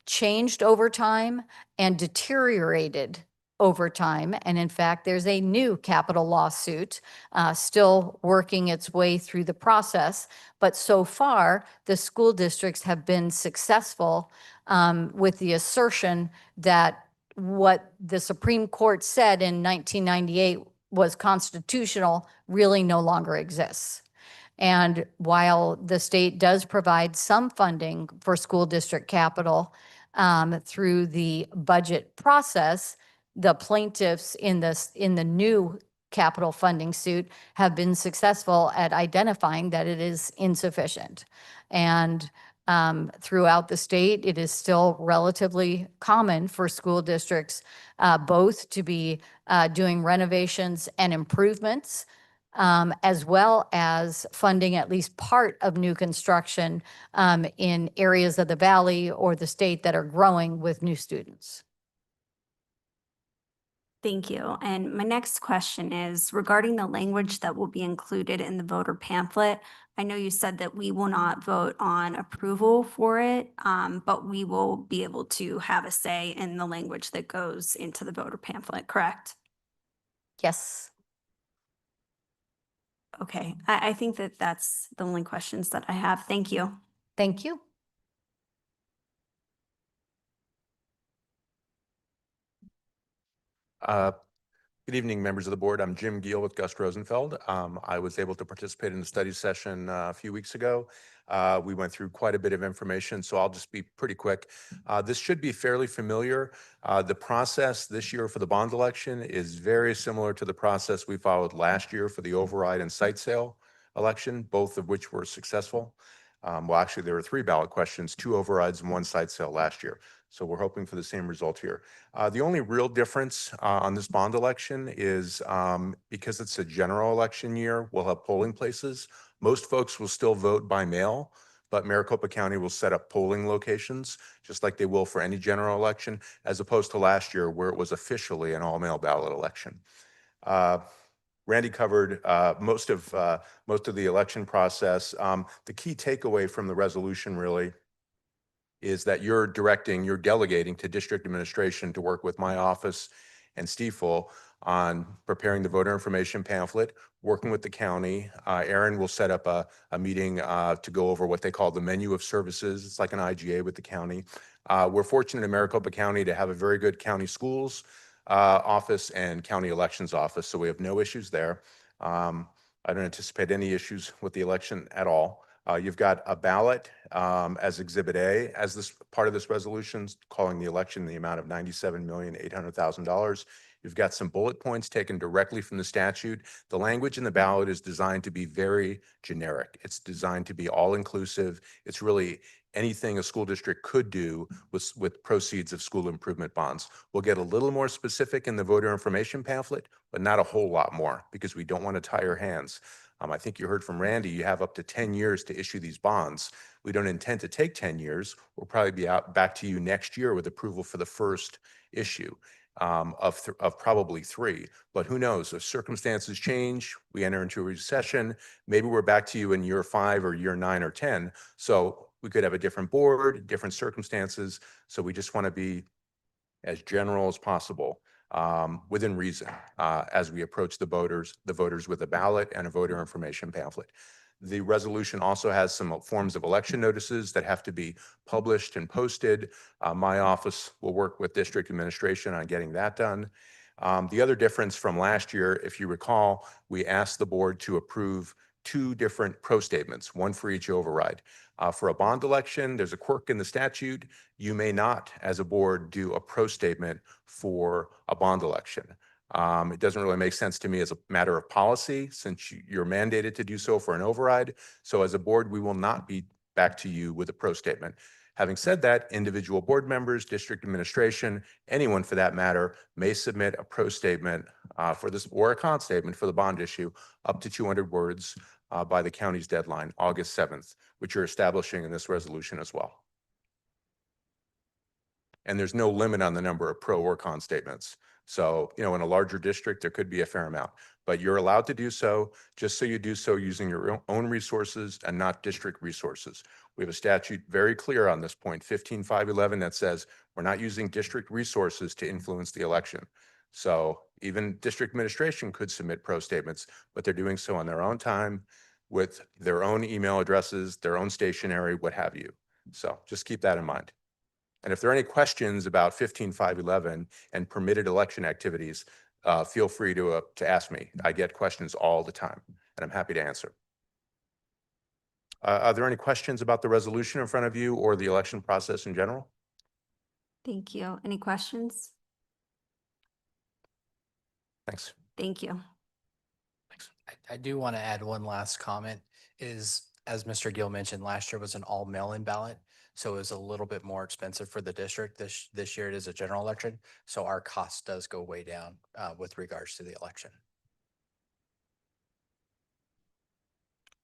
changed over time and deteriorated over time. And in fact, there's a new capital lawsuit still working its way through the process. But so far, the school districts have been successful with the assertion that what the Supreme Court said in 1998 was constitutional really no longer exists. And while the state does provide some funding for school district capital through the budget process, the plaintiffs in the new capital funding suit have been successful at identifying that it is insufficient. And throughout the state, it is still relatively common for school districts both to be doing renovations and improvements, as well as funding at least part of new construction in areas of the valley or the state that are growing with new students. Thank you. And my next question is regarding the language that will be included in the voter pamphlet. I know you said that we will not vote on approval for it, but we will be able to have a say in the language that goes into the voter pamphlet, correct? Yes. Okay, I think that that's the only questions that I have. Thank you. Thank you. Good evening, members of the board. I'm Jim Giel with Gus Rosenfeld. I was able to participate in the study session a few weeks ago. We went through quite a bit of information, so I'll just be pretty quick. This should be fairly familiar. The process this year for the bond election is very similar to the process we followed last year for the override and site sale election, both of which were successful. Well, actually, there were 3 ballot questions, 2 overrides and 1 site sale last year. So we're hoping for the same result here. The only real difference on this bond election is because it's a general election year, we'll have polling places. Most folks will still vote by mail, but Maricopa County will set up polling locations, just like they will for any general election, as opposed to last year where it was officially an all-mail ballot election. Randy covered most of the election process. The key takeaway from the resolution really is that you're delegating to district administration to work with my office and Stiefel on preparing the voter information pamphlet, working with the county. Aaron will set up a meeting to go over what they call the menu of services. It's like an IGA with the county. We're fortunate in Maricopa County to have a very good county schools office and county elections office, so we have no issues there. I don't anticipate any issues with the election at all. You've got a ballot as Exhibit A as this part of this resolution, calling the election the amount of $97,800,000. You've got some bullet points taken directly from the statute. The language in the ballot is designed to be very generic. It's designed to be all-inclusive. It's really anything a school district could do with proceeds of school improvement bonds. We'll get a little more specific in the voter information pamphlet, but not a whole lot more because we don't want to tie our hands. I think you heard from Randy, you have up to 10 years to issue these bonds. We don't intend to take 10 years. We'll probably be back to you next year with approval for the first issue of probably 3. But who knows? If circumstances change, we enter into a recession, maybe we're back to you in year 5 or year 9 or 10. So we could have a different board, different circumstances. So we just want to be as general as possible. Within reason, as we approach the voters with a ballot and a voter information pamphlet. The resolution also has some forms of election notices that have to be published and posted. My office will work with district administration on getting that done. The other difference from last year, if you recall, we asked the board to approve 2 different pro statements, 1 for each override. For a bond election, there's a quirk in the statute. You may not, as a board, do a pro statement for a bond election. It doesn't really make sense to me as a matter of policy since you're mandated to do so for an override. So as a board, we will not be back to you with a pro statement. Having said that, individual board members, district administration, anyone for that matter, may submit a pro statement for this or a con statement for the bond issue up to 200 words by the county's deadline, August 7th, which you're establishing in this resolution as well. And there's no limit on the number of pro or con statements. So, in a larger district, there could be a fair amount, but you're allowed to do so, just so you do so using your own resources and not district resources. We have a statute very clear on this point, 15.511, that says we're not using district resources to influence the election. So even district administration could submit pro statements, but they're doing so on their own time with their own email addresses, their own stationery, what have you. So just keep that in mind. And if there are any questions about 15.511 and permitted election activities, feel free to ask me. I get questions all the time, and I'm happy to answer. Are there any questions about the resolution in front of you or the election process in general? Thank you. Any questions? Thanks. Thank you. I do want to add one last comment is, as Mr. Gill mentioned, last year was an all mail-in ballot. So it was a little bit more expensive for the district. This year it is a general election. So our cost does go way down with regards to the election.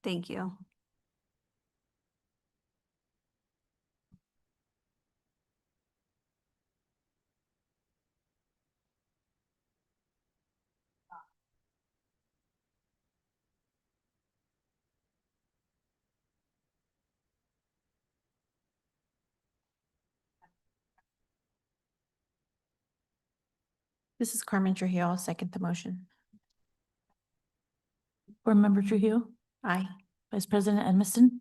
Thank you. This is Carmen Trujillo. I'll second the motion. Board Member Trujillo, Aye. Vice President Edmiston,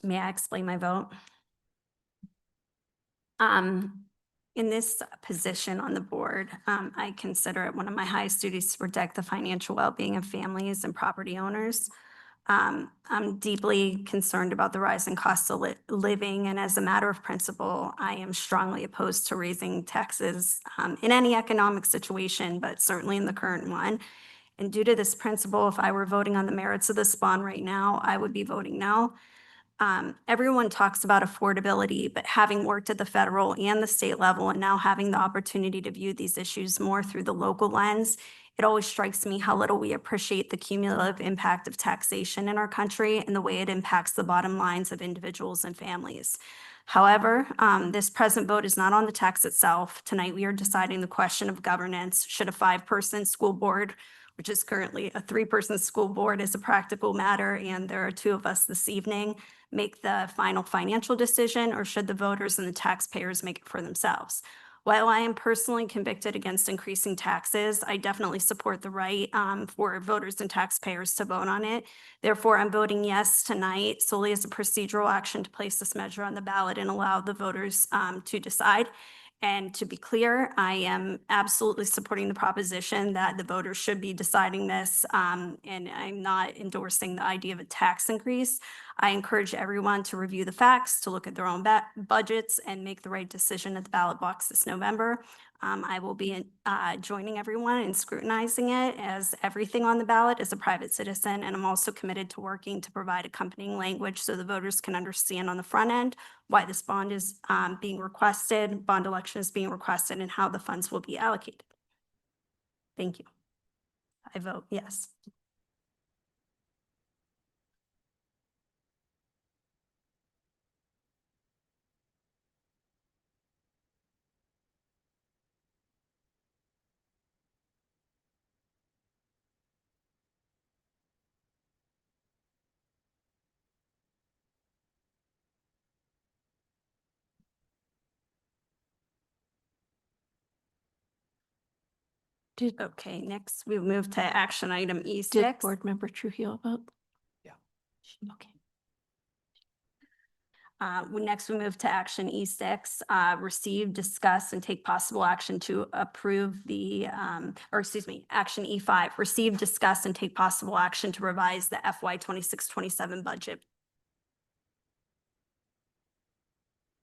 May I explain my vote? In this position on the board, I consider it one of my highest duties to protect the financial well-being of families and property owners. I'm deeply concerned about the rising cost of living, and as a matter of principle, I am strongly opposed to raising taxes in any economic situation, but certainly in the current one. And due to this principle, if I were voting on the merits of this bond right now, I would be voting no. Everyone talks about affordability, but having worked at the federal and the state level and now having the opportunity to view these issues more through the local lens, it always strikes me how little we appreciate the cumulative impact of taxation in our country and the way it impacts the bottom lines of individuals and families. However, this present vote is not on the tax itself. Tonight, we are deciding the question of governance. Should a 5-person school board, which is currently a 3-person school board, as a practical matter, and there are 2 of us this evening, make the final financial decision, or should the voters and the taxpayers make it for themselves? While I am personally convicted against increasing taxes, I definitely support the right for voters and taxpayers to vote on it. Therefore, I'm voting yes tonight solely as a procedural action to place this measure on the ballot and allow the voters to decide. And to be clear, I am absolutely supporting the proposition that the voters should be deciding this, and I'm not endorsing the idea of a tax increase. I encourage everyone to review the facts, to look at their own budgets, and make the right decision at the ballot box this November. I will be joining everyone in scrutinizing it, as everything on the ballot is a private citizen, and I'm also committed to working to provide accompanying language so the voters can understand on the front end why this bond is being requested, bond election is being requested, and how the funds will be allocated. Thank you. I vote yes. Okay, next we move to action item Did E6. Board Member Trujillo vote? Okay. Next, we move to action E6, receive, discuss, and take possible action to approve the, action E5, receive, discuss, and take possible action to revise the FY 26-27 budget.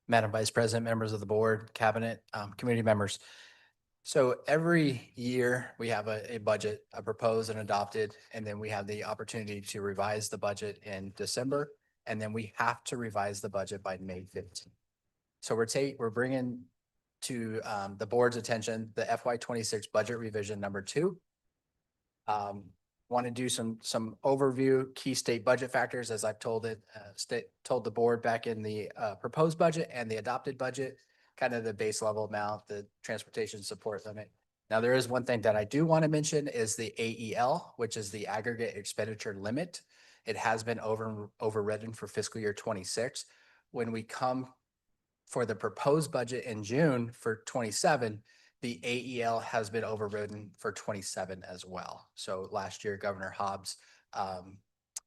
Madam Vice President, members of the board, cabinet, community members. So every year we have a budget proposed and adopted, and then we have the opportunity to revise the budget in December, and then we have to revise the budget by May 15th. So we're bringing to the board's attention the FY 26 budget revision number 2. Want to do some overview, key state budget factors, as I've told told the board back in the proposed budget and the adopted budget, kind of the base level amount, the transportation support limit. Now, there is one thing that I do want to mention is the AEL, which is the aggregate expenditure limit. It has been overridden for fiscal year 26. When we come for the proposed budget in June for 27, the AEL has been overridden for 27 as well. So last year, Governor Hobbs,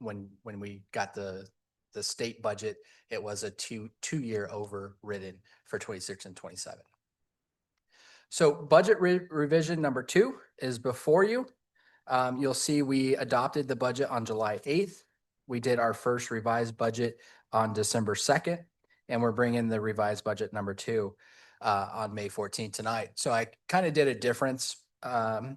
when we got the state budget, it was a two-year overridden for 26 and 27. So budget revision number 2 is before you. You'll see we adopted the budget on July 8th. We did our first revised budget on December 2nd, and we're bringing the revised budget number 2 on May 14th tonight. So I kind of did a difference from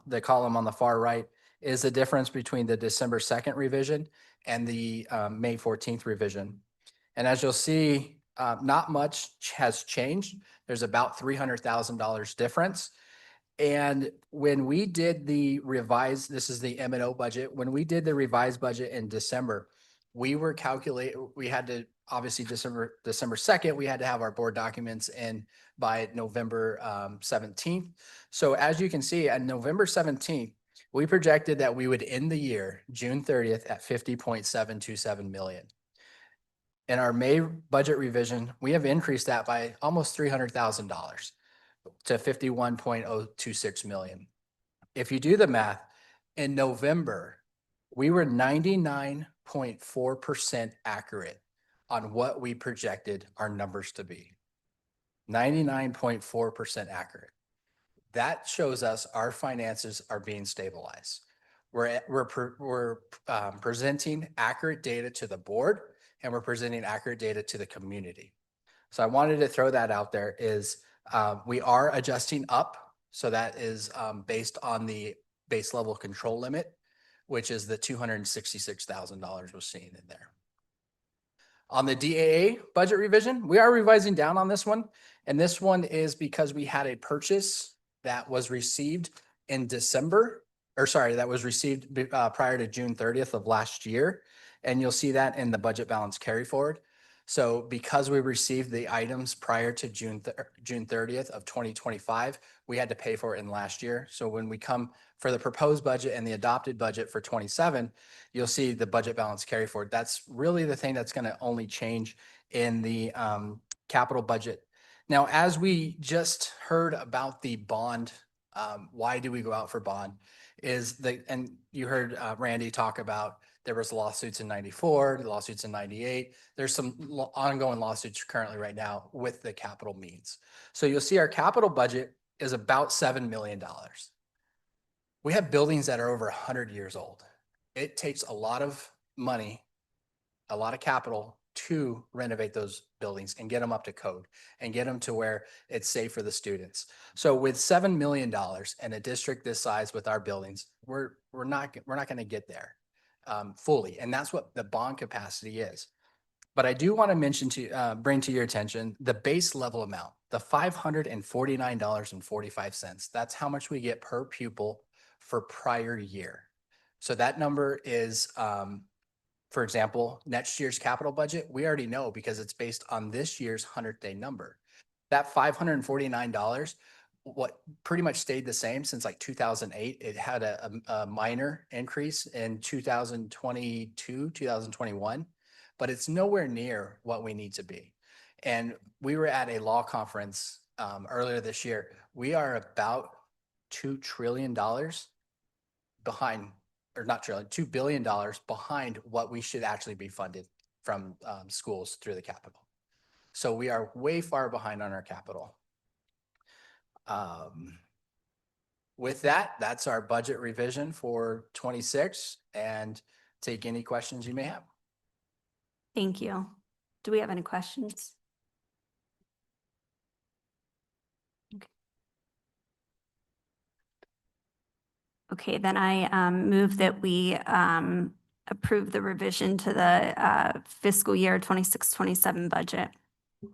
the column on the far right is the difference between the December 2nd revision and the May 14th revision. And as you'll see, not much has changed. There's about $300,000 difference. And when we did the revised, this is the M&O budget, when we did the revised budget in December, we had to, obviously December 2nd, we had to have our board documents in by November 17th. So as you can see, on November 17th, we projected that we would end the year, June 30th, at 50.727 million. In our May budget revision, we have increased that by almost $300,000 to 51.026 million. If you do the math, in November, we were 99.4% accurate on what we projected our numbers to be. 99.4% accurate. That shows us our finances are being stabilized. We're presenting accurate data to the board, and we're presenting accurate data to the community. So I wanted to throw that out there is we are adjusting up. So that is based on the base level control limit, which is the $266,000 we're seeing in there. On the DAA budget revision, we are revising down on this one. And this one is because we had a purchase that was received in December, that was received prior to June 30th of last year. And you'll see that in the budget balance carry forward. So because we received the items prior to June 30th of 2025, we had to pay for it in last year. So when we come for the proposed budget and the adopted budget for 27, you'll see the budget balance carry forward. That's really the thing that's going to only change in the capital budget. Now, as we just heard about the bond, why do we go out for bond? And you heard Randy talk about there was lawsuits in 94, lawsuits in 98. There's some ongoing lawsuits currently right now with the capital means. So you'll see our capital budget is about $7 million. We have buildings that are over 100 years old. It takes a lot of money, a lot of capital to renovate those buildings and get them up to code and get them to where it's safe for the students. So with $7 million and a district this size with our buildings, we're not going to get there fully. And that's what the bond capacity is. But I do want to mention bring to your attention the base level amount, the $549.45. That's how much we get per pupil for prior year. So that number is, for example, next year's capital budget, we already know because it's based on this year's 100th day number. That $549, what pretty much stayed the same since like 2008. It had a minor increase in 2022, 2021, but it's nowhere near what we need to be. And we were at a law conference earlier this year. We are about $2 trillion behind, or not trillion, $2 billion behind what we should actually be funded from schools through the capital. So we are way far behind on our capital. With that, that's our budget revision for 26, and take any questions you may have. Thank you. Do we have any questions? Okay, then I move that we approve the revision to the fiscal year 26-27 budget.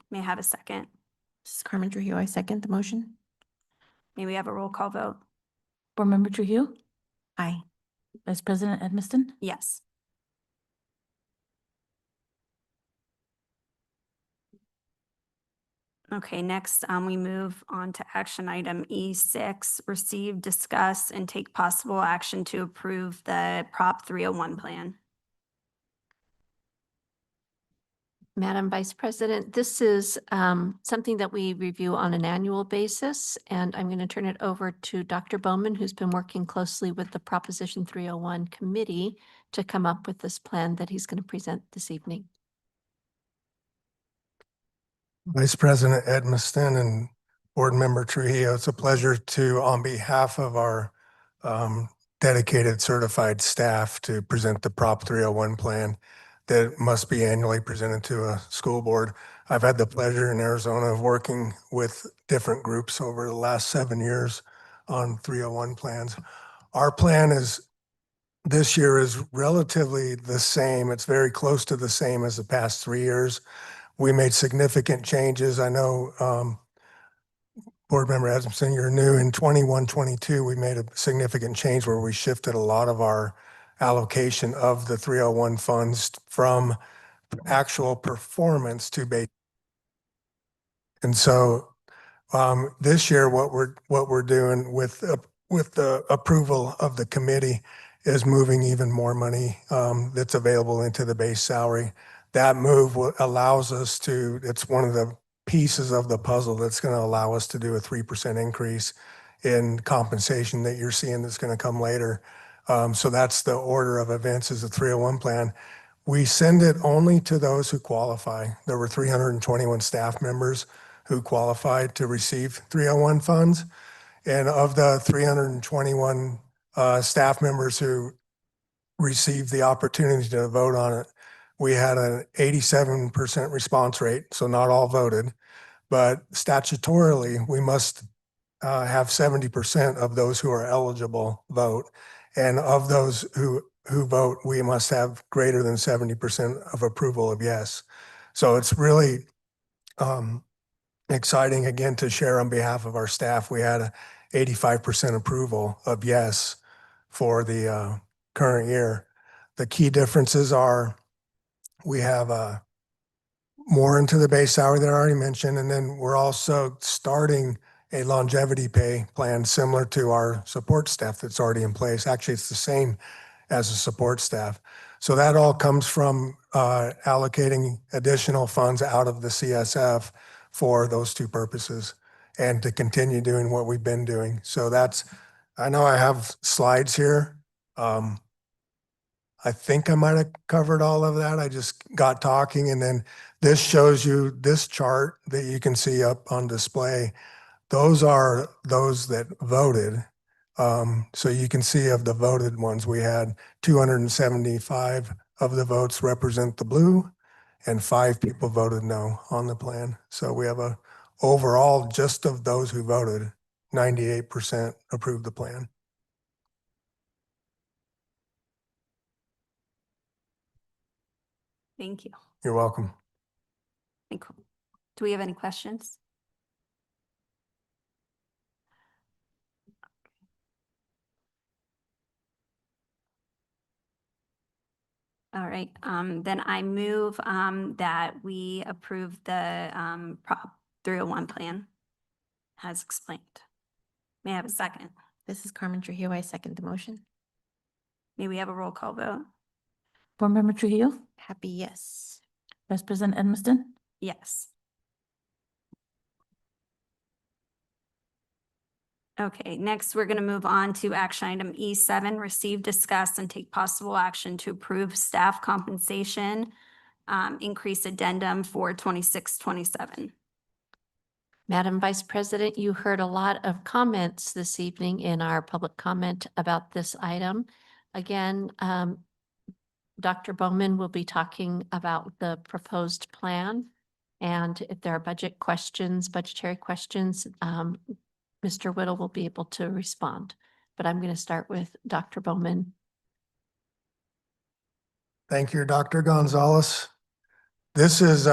May I have a second? This is Carmen Trujillo. I second the motion. May we have a roll call vote? Board Member Trujillo, Aye. Vice President Edmiston, Yes. Okay, next, we move on to action item E6, receive, discuss, and take possible action to approve the Prop 301 plan. Madam Vice President, this is something that we review on an annual basis, and I'm going to turn it over to Dr. Bowman, who's been working closely with the Proposition 301 committee to come up with this plan that he's going to present this evening. Vice President Edmiston and Board Member Trujillo, it's a pleasure to, on behalf of our dedicated certified staff, to present the Prop 301 plan that must be annually presented to a school board. I've had the pleasure in Arizona of working with different groups over the last 7 years on 301 plans. Our plan this year is relatively the same. It's very close to the same as the past 3 years. We made significant changes. I know Board Member Edmiston, you're new. In 21-22, we made a significant change where we shifted a lot of our allocation of the 301 funds from actual performance to base. And so this year, what we're doing with the approval of the committee is moving even more money that's available into the base salary. That move allows us to, it's one of the pieces of the puzzle that's going to allow us to do a 3% increase in compensation that you're seeing that's going to come later. So that's the order of events, is the 301 plan. We send it only to those who qualify. There were 321 staff members who qualified to receive 301 funds. And of the 321 staff members who received the opportunity to vote on it, we had an 87% response rate, so not all voted. But statutorily, we must have 70% of those who are eligible vote. And of those who vote, we must have greater than 70% of approval of yes. So it's really exciting, again, to share on behalf of our staff. We had a 85% approval of yes for the current year. The key differences are we have more into the base salary that I already mentioned, and then we're also starting a longevity pay plan similar to our support staff that's already in place. Actually, it's the same as the support staff. So that all comes from allocating additional funds out of the CSF for those two purposes and to continue doing what we've been doing. So that's, I know I have slides here. I think I might have covered all of that. I just got talking, and then this shows you this chart that you can see up on display. Those are those that voted. So you can see of the voted ones, we had 275 of the votes represent the blue, and 5 people voted no on the plan. So we have a overall, just of those who voted, 98% approved the plan. Thank you. You're welcome. Do we have any questions? All right, then I move that we approve the Prop 301 plan as explained. May I have a second? This is Carmen Trujillo. I second the motion. May we have a roll call vote? Board Member Trujillo, Happy yes. Vice President Edmiston, Yes. Okay, next we're going to move on to action item E7, receive, discuss, and take possible action to approve staff compensation increase addendum for 26-27. Madam Vice President, you heard a lot of comments this evening in our public comment about this item. Again, Dr. Bowman will be talking about the proposed plan. And if there are budgetary questions, Mr. Whittle will be able to respond. But I'm going to start with Dr. Bowman. Thank you, Dr. Gonzalez. This is,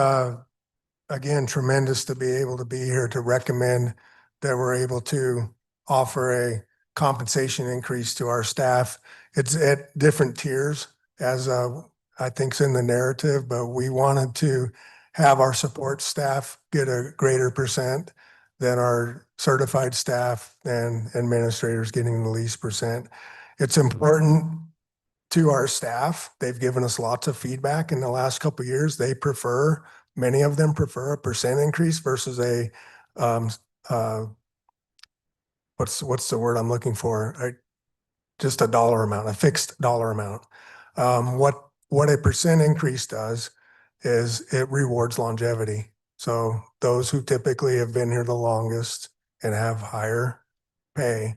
again, tremendous to be able to be here to recommend that we're able to offer a compensation increase to our staff. It's at different tiers as I think's in the narrative, but we wanted to have our support staff get a greater percent than our certified staff and administrators getting the least percent. It's important to our staff. They've given us lots of feedback in the last couple of years. Many of them prefer a percent increase versus a what's the word I'm looking for? Just a dollar amount, a fixed dollar amount. What a percent increase does is it rewards longevity. So those who typically have been here the longest and have higher pay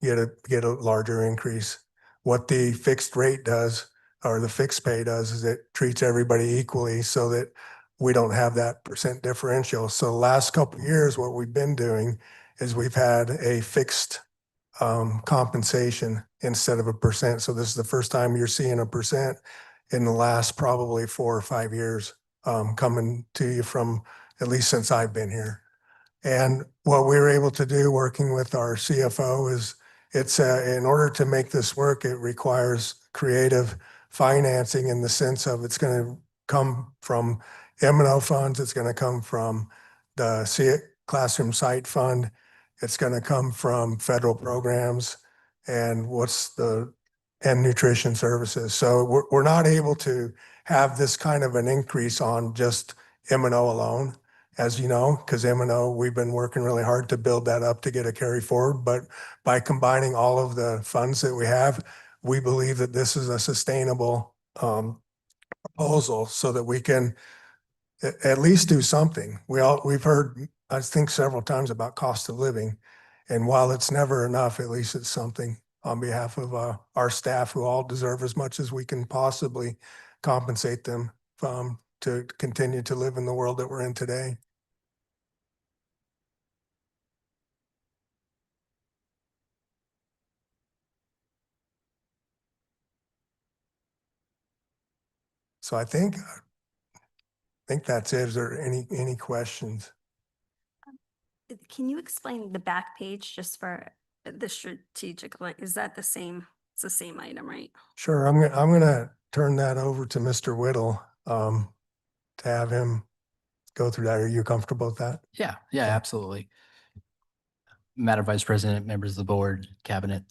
get a larger increase. What the fixed rate does, or the fixed pay does, is it treats everybody equally so that we don't have that percent differential. So the last couple of years, what we've been doing is we've had a fixed compensation instead of a percent. So this is the first time you're seeing a percent in the last probably 4 or 5 years coming to you from, at least since I've been here. And what we were able to do working with our CFO is in order to make this work, it requires creative financing in the sense of it's going to come from M&O funds. It's going to come from the Classroom Site Fund. It's going to come from federal programs and nutrition services. So we're not able to have this kind of an increase on just M&O alone, as you know, because M&O, we've been working really hard to build that up to get a carry forward. But by combining all of the funds that we have, we believe that this is a sustainable proposal so that we can at least do something. We've heard, I think, several times about cost of living. And while it's never enough, at least it's something on behalf of our staff, who all deserve as much as we can possibly compensate them to continue to live in the world that we're in today. So I think that's it. Is there any questions? Can you explain the back page just for the strategic, is that the same? It's the same item, right? Sure. I'm gonna turn that over to Mr. Whittle to have him go through that. Are you comfortable with that? Yeah, absolutely. Madam Vice President, members of the board, cabinet.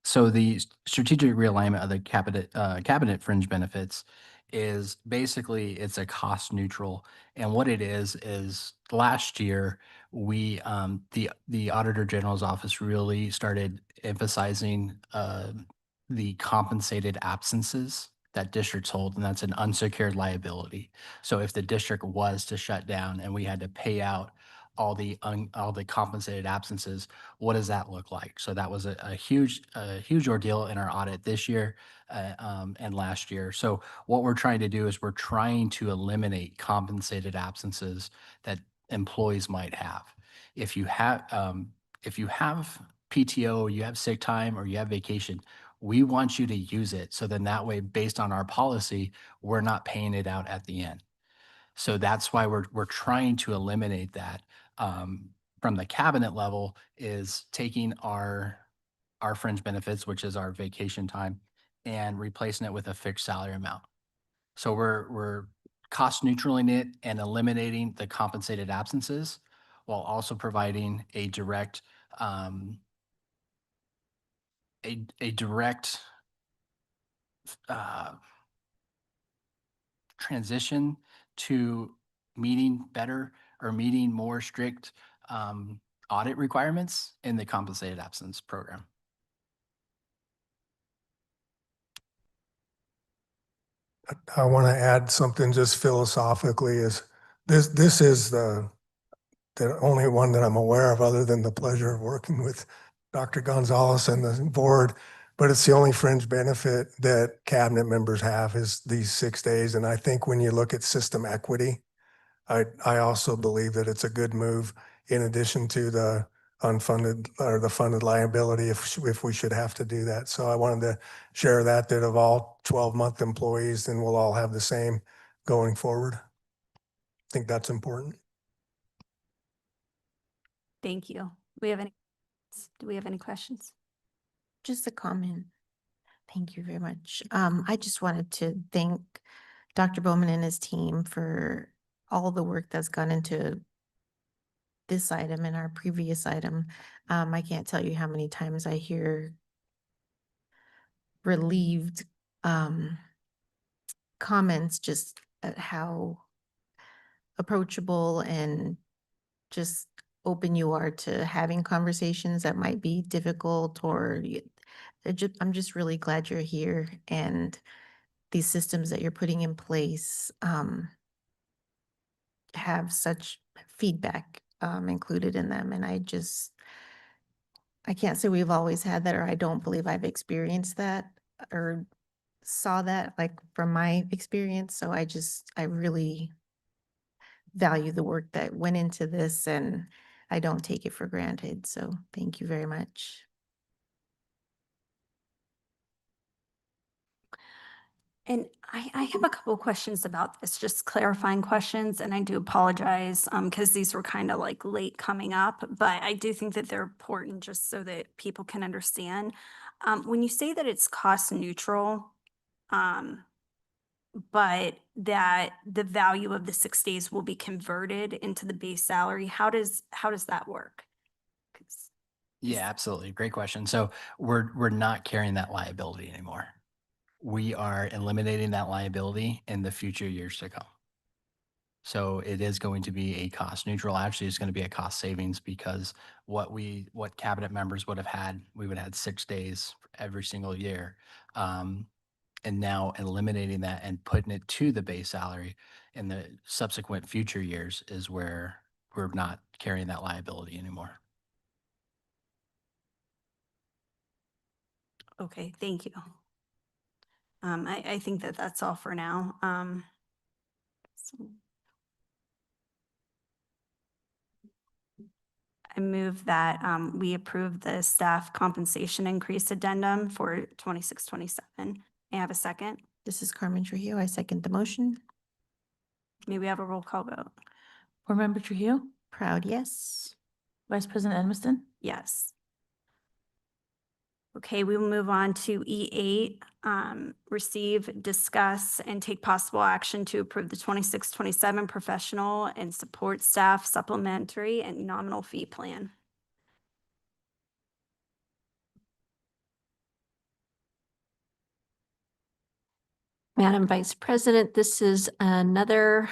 So the strategic realignment of the cabinet fringe benefits is basically, it's a cost neutral. And what it is last year, we, the Auditor General's office really started emphasizing the compensated absences that districts hold, and that's an unsecured liability. So if the district was to shut down and we had to pay out all the compensated absences, what does that look like? So that was a huge ordeal in our audit this year and last year. So what we're trying to do is we're trying to eliminate compensated absences that employees might have. If you have PTO, you have sick time, or you have vacation, we want you to use it. So then that way, based on our policy, we're not paying it out at the end. So that's why we're trying to eliminate that. From the cabinet level, is taking our fringe benefits, which is our vacation time, and replacing it with a fixed salary amount. So we're cost neutraling it and eliminating the compensated absences, while also providing a direct transition to meeting better or meeting more strict audit requirements in the compensated absence program. I want to add something just philosophically. Is this is the only one that I'm aware of, other than the pleasure of working with Dr. Gonzalez and the board, but it's the only fringe benefit that cabinet members have, is these 6 days. And I think when you look at system equity, I also believe that it's a good move, in addition to the unfunded or the funded liability if we should have to do that. So I wanted to share that of all 12-month employees, then we'll all have the same going forward. I think that's important. Thank you. Do we have any questions? Just a comment. Thank you very much. I just wanted to thank Dr. Bowman and his team for all the work that's gone into this item and our previous item. I can't tell you how many times I hear relieved comments just at how approachable and just open you are to having conversations that might be difficult or I'm just really glad you're here and these systems that you're putting in place have such feedback included in them. And I can't say we've always had that, or I don't believe I've experienced that or saw that like from my experience. So I really value the work that went into this and I don't take it for granted. So thank you very much. And I have a couple questions about this, just clarifying questions, and I do apologize because these were kind of like late coming up, but I do think that they're important just so that people can understand. When you say that it's cost neutral, but that the value of the 6 days will be converted into the base salary, how does that work? 'Cause- Yeah, absolutely. Great question. So we're not carrying that liability anymore. We are eliminating that liability in the future years to come. So it is going to be a cost neutral. Actually, it's going to be a cost savings because what cabinet members would have had, we would have had 6 days every single year. And now eliminating that and putting it to the base salary in the subsequent future years is where we're not carrying that liability anymore. Okay, thank you. I think that that's all for now. So I move that we approve the staff compensation increase addendum for 26-27. May I have a second? This is Carmen Trujillo. I second the motion. May we have a roll call vote? Board Member Trujillo, Proud, yes. Vice President Edmiston, Yes. Okay, we will move on to E8, receive, discuss, and take possible action to approve the 26-27 professional and support staff supplementary and nominal fee plan. Madam Vice President, this is another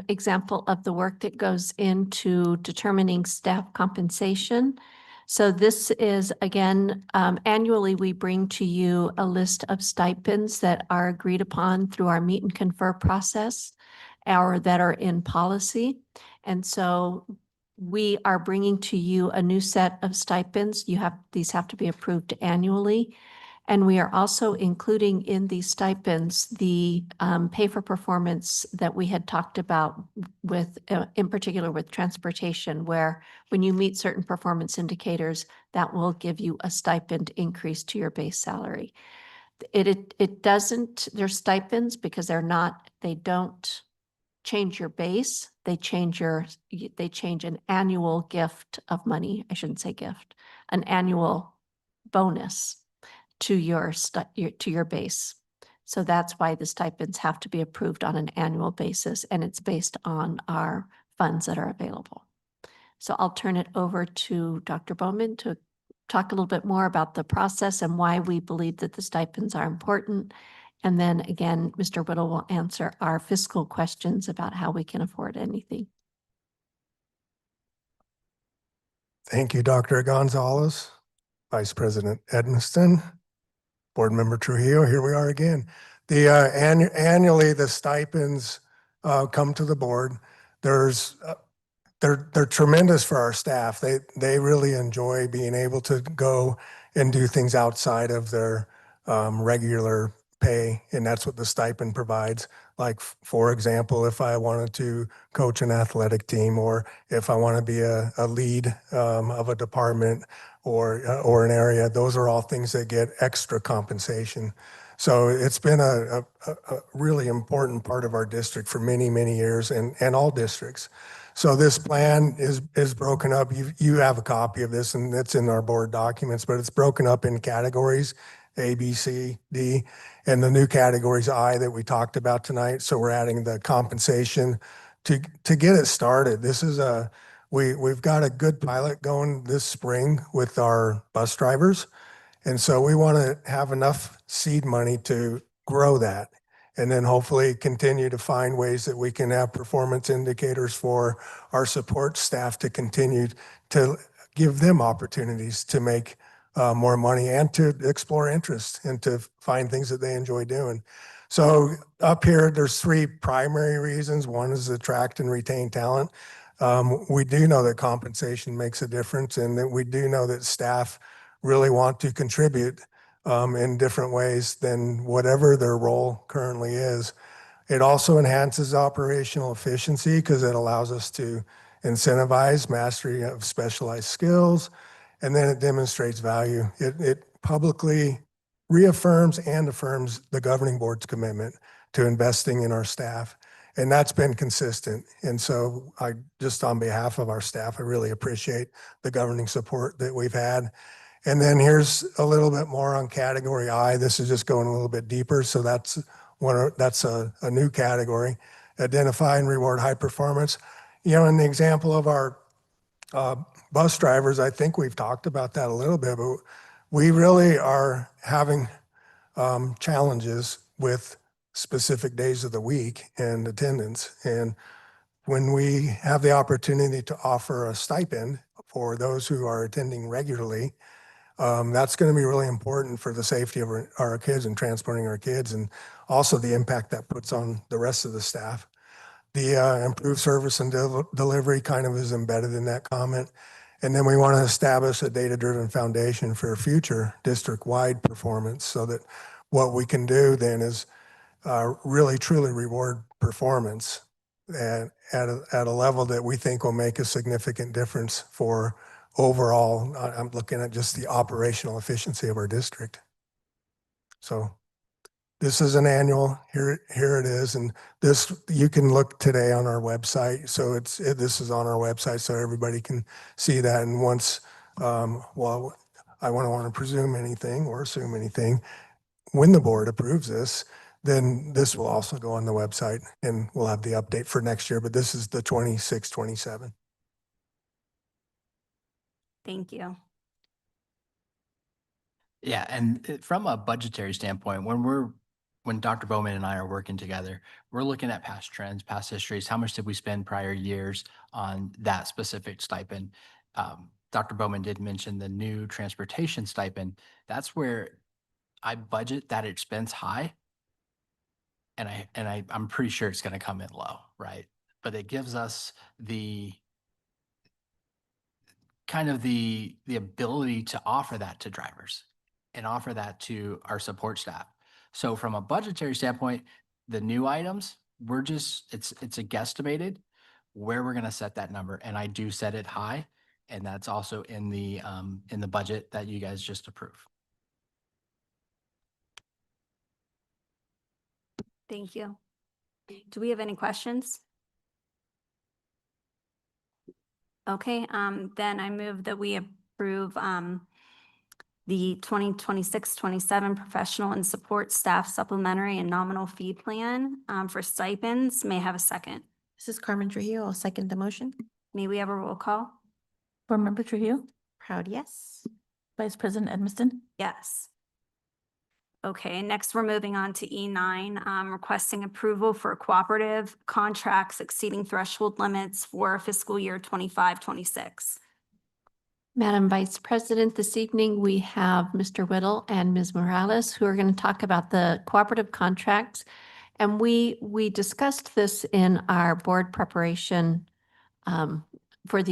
example of the work that goes into determining staff compensation. So this is, again, annually, we bring to you a list of stipends that are agreed upon through our meet and confer process or that are in policy. And so we are bringing to you a new set of stipends. These have to be approved annually. And we are also including in these stipends the pay for performance that we had talked about with, in particular with transportation, where when you meet certain performance indicators, that will give you a stipend increase to your base salary. It doesn't, they're stipends because they don't change your base. They change an annual gift of money. I shouldn't say gift, an annual bonus to your base. So that's why the stipends have to be approved on an annual basis, and it's based on our funds that are available. So I'll turn it over to Dr. Bowman to talk a little bit more about the process and why we believe that the stipends are important. And then again, Mr. Whittle will answer our fiscal questions about how we can afford anything. Thank you, Dr. Gonzalez, Vice President Edmiston, Board Member Trujillo. Here we are again. The annually the stipends come to the board. They're tremendous for our staff. They really enjoy being able to go and do things outside of their regular pay, and that's what the stipend provides. Like, for example, if I wanted to coach an athletic team, or if I want to be a lead of a department or an area, those are all things that get extra compensation. So it's been a really important part of our district for many, many years and all districts. So this plan is broken up. You have a copy of this and it's in our board documents, but it's broken up in categories, A, B, C, D, and the new categories I that we talked about tonight. So we're adding the compensation to get it started. This is we've got a good pilot going this spring with our bus drivers. And so we want to have enough seed money to grow that and then hopefully continue to find ways that we can have performance indicators for our support staff to continue to give them opportunities to make more money and to explore interest and to find things that they enjoy doing. So up here, there's three primary reasons. One is attract and retain talent. We do know that compensation makes a difference and that we do know that staff really want to contribute in different ways than whatever their role currently is. It also enhances operational efficiency because it allows us to incentivize mastery of specialized skills, and then it demonstrates value. It publicly reaffirms and affirms the governing board's commitment to investing in our staff. And that's been consistent. And so I just on behalf of our staff, I really appreciate the governing support that we've had. And then here's a little bit more on category I. This is just going a little bit deeper. So that's a new category. Identify and reward high performance. You know, in the example of our bus drivers, I think we've talked about that a little bit, but we really are having challenges with specific days of the week and attendance. And when we have the opportunity to offer a stipend for those who are attending regularly, that's going to be really important for the safety of our kids and transporting our kids, and also the impact that puts on the rest of the staff. The improved service and delivery kind of is embedded in that comment. And then we want to establish a data-driven foundation for future district-wide performance so that what we can do then is really truly reward performance at a level that we think will make a significant difference for overall. I'm looking at just the operational efficiency of our district. So this is an annual, here it is. And this, you can look today on our website. So this is on our website so everybody can see that. And once, well, I don't want to presume anything or assume anything. When the board approves this, then this will also go on the website and we'll have the update for next year. But this is the 26-27. Thank you. Yeah, and from a budgetary standpoint, when Dr. Bowman and I are working together, we're looking at past trends, past histories. How much did we spend prior years on that specific stipend? Dr. Bowman did mention the new transportation stipend. That's where I budget that expense high, and I'm pretty sure it's going to come in low, right? But it gives us the kind of the ability to offer that to drivers and offer that to our support staff. So from a budgetary standpoint, the new items, it's a guesstimated where we're going to set that number. And I do set it high. And that's also in the budget that you guys just approved. Thank you. Do we have any questions? Okay, then I move that we approve the 2026-27 professional and support staff supplementary and nominal fee plan for stipends. May I have a second? This is Carmen Trujillo. I'll second the motion. May we have a roll call? Board Member Trujillo, Proud, yes. Vice President Edmiston, Yes. Okay, next we're moving on to E9, requesting approval for cooperative contracts exceeding threshold limits for fiscal year 25-26. Madam Vice President, this evening we have Mr. Whittle and Ms. Morales who are going to talk about the cooperative contracts. And we discussed this in our board preparation for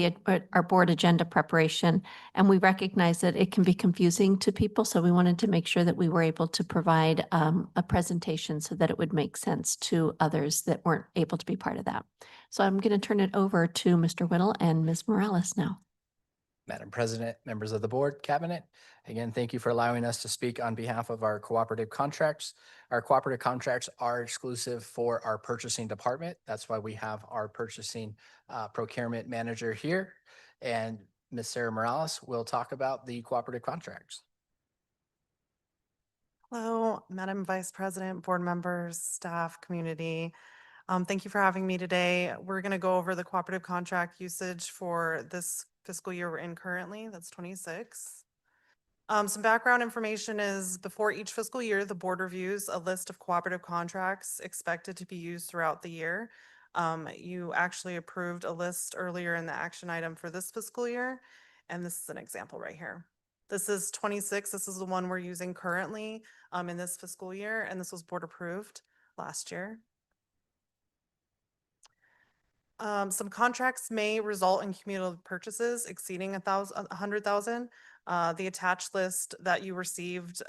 our board agenda preparation, and we recognize that it can be confusing to people. So we wanted to make sure that we were able to provide a presentation so that it would make sense to others that weren't able to be part of that. So I'm going to turn it over to Mr. Whittle and Ms. Morales now. Madam President, members of the board, cabinet. Again, thank you for allowing us to speak on behalf of our cooperative contracts. Our cooperative contracts are exclusive for our purchasing department. That's why we have our purchasing procurement manager here. And Ms. Sarah Morales will talk about the cooperative contracts. Hello, Madam Vice President, board members, staff, community. Thank you for having me today. We're going to go over the cooperative contract usage for this fiscal year we're in currently, that's 26. Some background information is before each fiscal year, the board reviews a list of cooperative contracts expected to be used throughout the year. You actually approved a list earlier in the action item for this fiscal year, and this is an example right here. This is 26. This is the one we're using currently in this fiscal year, and this was board approved last year. Some contracts may result in cumulative purchases exceeding 100,000. The attached list that you received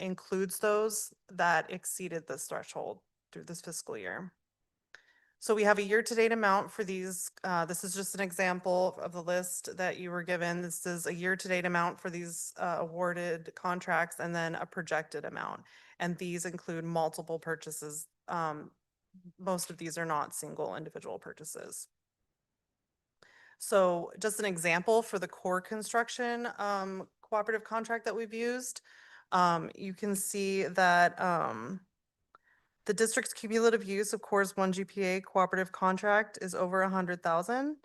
includes those that exceeded this threshold through this fiscal year. So we have a year-to-date amount for these. This is just an example of the list that you were given. This is a year-to-date amount for these awarded contracts and then a projected amount. And these include multiple purchases. Most of these are not single individual purchases. So just an example for the core construction cooperative contract that we've used, you can see that the district's cumulative use of CORE's 1 GPA cooperative contract is over 100,000.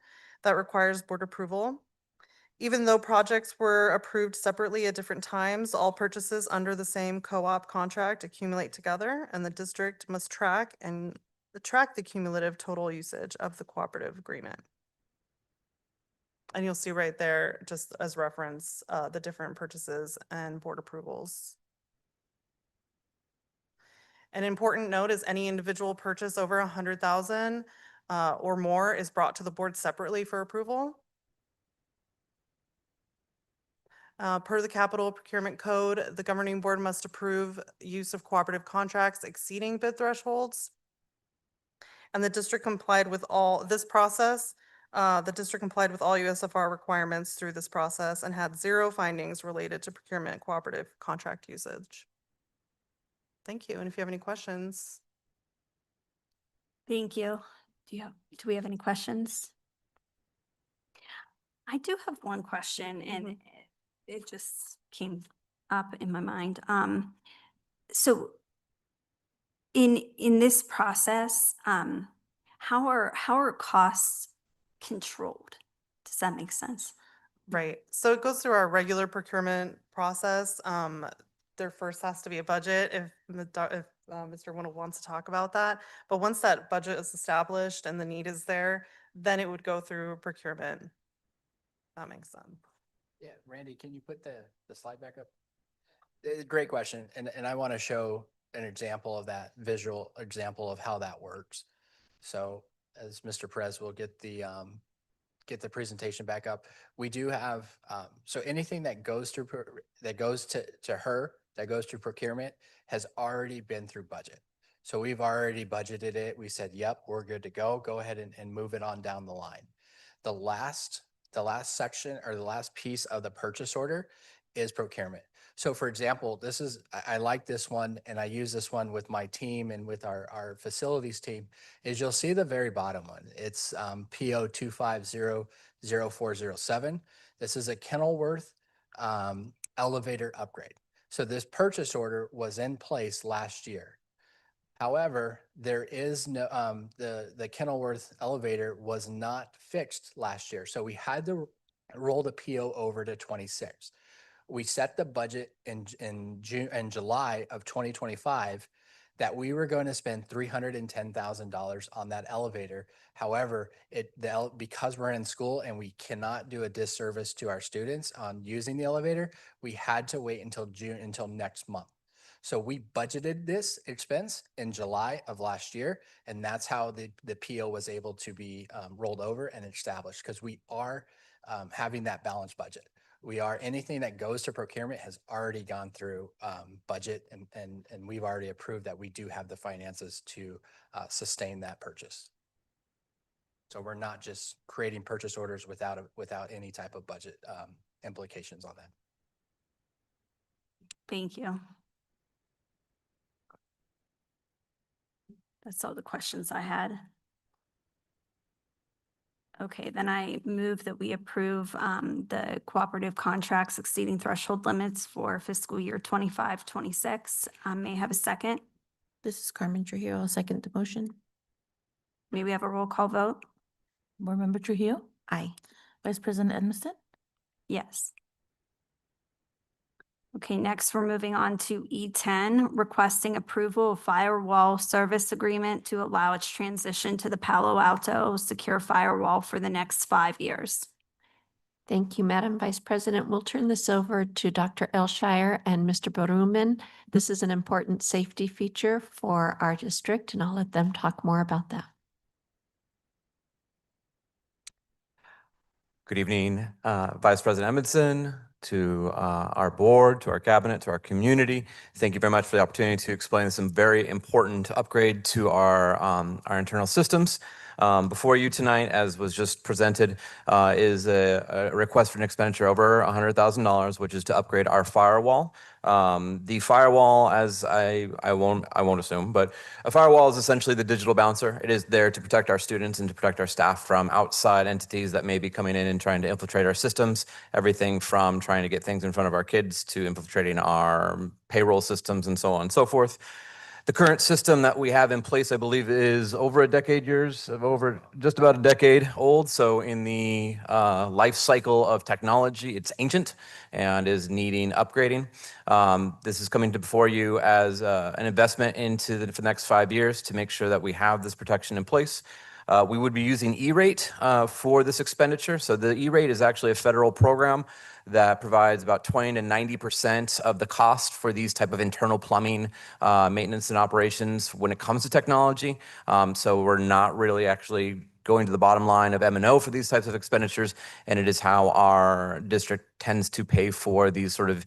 That requires board approval. Even though projects were approved separately at different times, all purchases under the same co-op contract accumulate together, and the district must track the cumulative total usage of the cooperative agreement. And you'll see right there, just as reference, the different purchases and board approvals. An important note is any individual purchase over 100,000 or more is brought to the board separately for approval. Per the Capital Procurement Code, the governing board must approve use of cooperative contracts exceeding bid thresholds. And the district complied with all this process. The district complied with all USFR requirements through this process and had 0 findings related to procurement cooperative contract usage. Thank you. And if you have any questions. Thank you. Do we have any questions? I do have one question, and it just came up in my mind. So in this process, how are costs controlled? Does that make sense? Right. So it goes through our regular procurement process. There first has to be a budget if Mr. Winnell wants to talk about that. But once that budget is established and the need is there, then it would go through procurement. That makes sense. Yeah, Randy, can you put the slide back up? Great question. And I want to show an example of that visual example of how that works. So as Mr. Perez will get the presentation back up, we do have, so anything that goes to procurement has already been through budget. So we've already budgeted it. We said, yep, we're good to go. Go ahead and move it on down the line. The last section or the last piece of the purchase order is procurement. So for example, I like this one, and I use this one with my team and with our facilities team, is you'll see the very bottom one. It's PO 2500407. This is a Kenilworth elevator upgrade. So this purchase order was in place last year. However, there is no, the Kenilworth elevator was not fixed last year. So we had to roll the PO over to 26. We set the budget in June and July of 2025 that we were going to spend $310,000 on that elevator. However, because we're in school and we cannot do a disservice to our students on using the elevator, we had to wait until next month. So we budgeted this expense in July of last year, and that's how the PO was able to be rolled over and established, because we are having that balanced budget. Anything that goes to procurement has already gone through budget, and we've already approved that we do have the finances to sustain that purchase. So we're not just creating purchase orders without any type of budget implications on that. Thank you. That's all the questions I had. Okay, then I move that we approve the cooperative contracts exceeding threshold limits for fiscal year 25-26. May I have a second? This is Carmen Trujillo. I'll second the motion. May we have a roll call vote? Board Member Trujillo, Aye. Vice President Edmiston, Yes. Okay, next we're moving on to E10, requesting approval of firewall service agreement to allow its transition to the Palo Alto Secure Firewall for the next 5 years. Thank you, Madam Vice President. We'll turn this over to Dr. Elshire and Mr. Baruman. This is an important safety feature for our district, and I'll let them talk more about that. Good evening, Vice President Edmondson, to our board, to our cabinet, to our community. Thank you very much for the opportunity to explain some very important upgrade to our internal systems. Before you tonight, as was just presented, is a request for an expenditure over $100,000, which is to upgrade our firewall. The firewall, as I won't assume, but a firewall is essentially the digital bouncer. It is there to protect our students and to protect our staff from outside entities that may be coming in and trying to infiltrate our systems. Everything from trying to get things in front of our kids to infiltrating our payroll systems and so on and so forth. The current system that we have in place, I believe, is over just about a decade old. So in the life cycle of technology, it's ancient and is needing upgrading. This is coming before you as an investment into for the next 5 years to make sure that we have this protection in place. We would be using E-rate for this expenditure. So the E-rate is actually a federal program that provides about 20 to 90% of the cost for these type of internal plumbing maintenance and operations when it comes to technology. So we're not really actually going to the bottom line of M&O for these types of expenditures, and it is how our district tends to pay for these sort of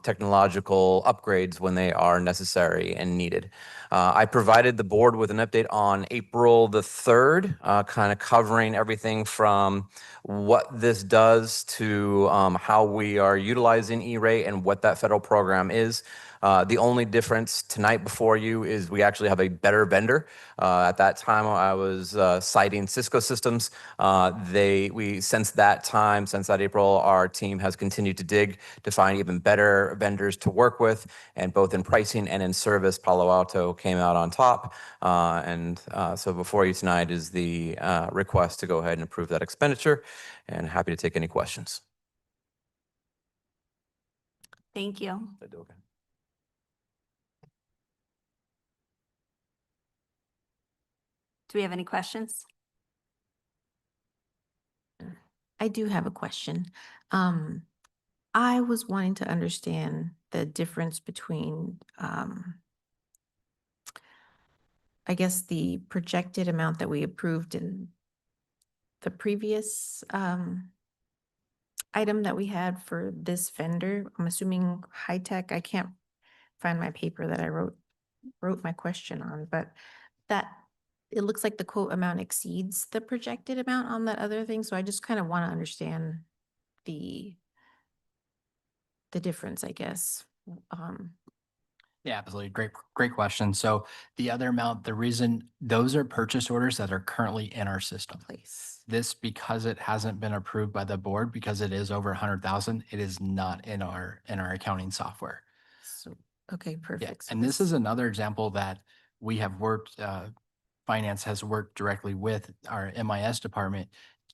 technological upgrades when they are necessary and needed. I provided the board with an update on April the 3rd, kind of covering everything from what this does to how we are utilizing E-rate and what that federal program is. The only difference tonight before you is we actually have a better vendor. At that time, I was citing Cisco Systems. Since that April, our team has continued to dig to find even better vendors to work with, and both in pricing and in service, Palo Alto came out on top. So before you tonight is the request to go ahead and approve that expenditure, and happy to take any questions. Thank you. Okay. Do we have any questions? I do have a question. I was wanting to understand the difference between, I guess, the projected amount that we approved in the previous item that we had for this vendor. I'm assuming high tech. I can't find my paper that I wrote my question on, but that it looks like the quote amount exceeds the projected amount on that other thing. So I just kind of want to understand the difference, I guess. Yeah, absolutely. Great question. So the other amount, the reason those are purchase orders that are currently in our system. Place. This, because it hasn't been approved by the board, because it is over 100,000, it is not in our accounting software. So, okay, Yeah, perfect. So and this is another example that we have worked, finance has worked directly with our MIS department.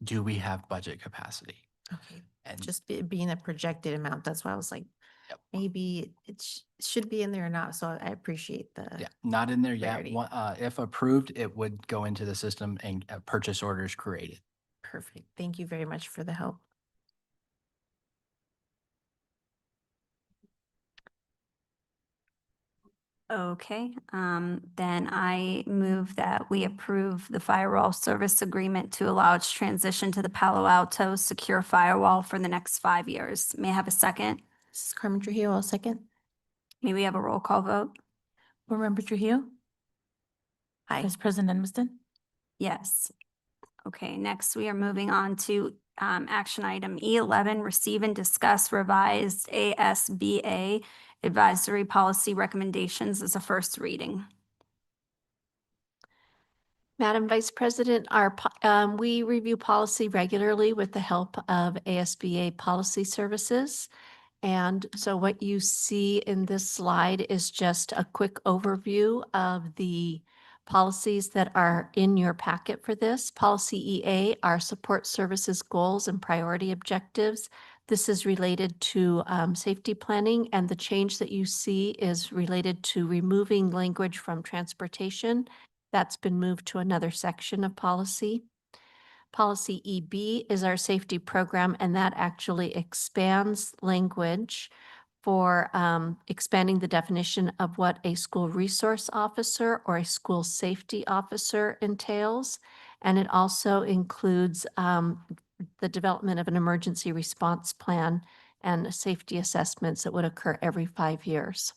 Do we have budget capacity? okay. And Just being a projected amount, that's why I was like, Yep. maybe it should be in there or not. So I appreciate the. yeah, not in there yet. clarity. If approved, it would go into the system and purchase orders created. Perfect. Thank you very much for the help. Okay, then I move that we approve the firewall service agreement to allow its transition to the Palo Alto Secure Firewall for the next 5 years. May I have a second? This is Carmen Trujillo. I'll second. May we have a roll call vote? Board Member Trujillo, Aye. Vice President Edmiston, Yes. Okay, next we are moving on to action item E11, receive and discuss revised ASBA advisory policy recommendations as a first reading. Madam Vice President, we review policy regularly with the help of ASBA Policy Services. And so what you see in this slide is just a quick overview of the policies that are in your packet for this. Policy EA are support services goals and priority objectives. This is related to safety planning, and the change that you see is related to removing language from transportation. That's been moved to another section of policy. Policy EB is our safety program, and that actually expands language for expanding the definition of what a school resource officer or a school safety officer entails. And it also includes the development of an emergency response plan and safety assessments that would occur every 5 years.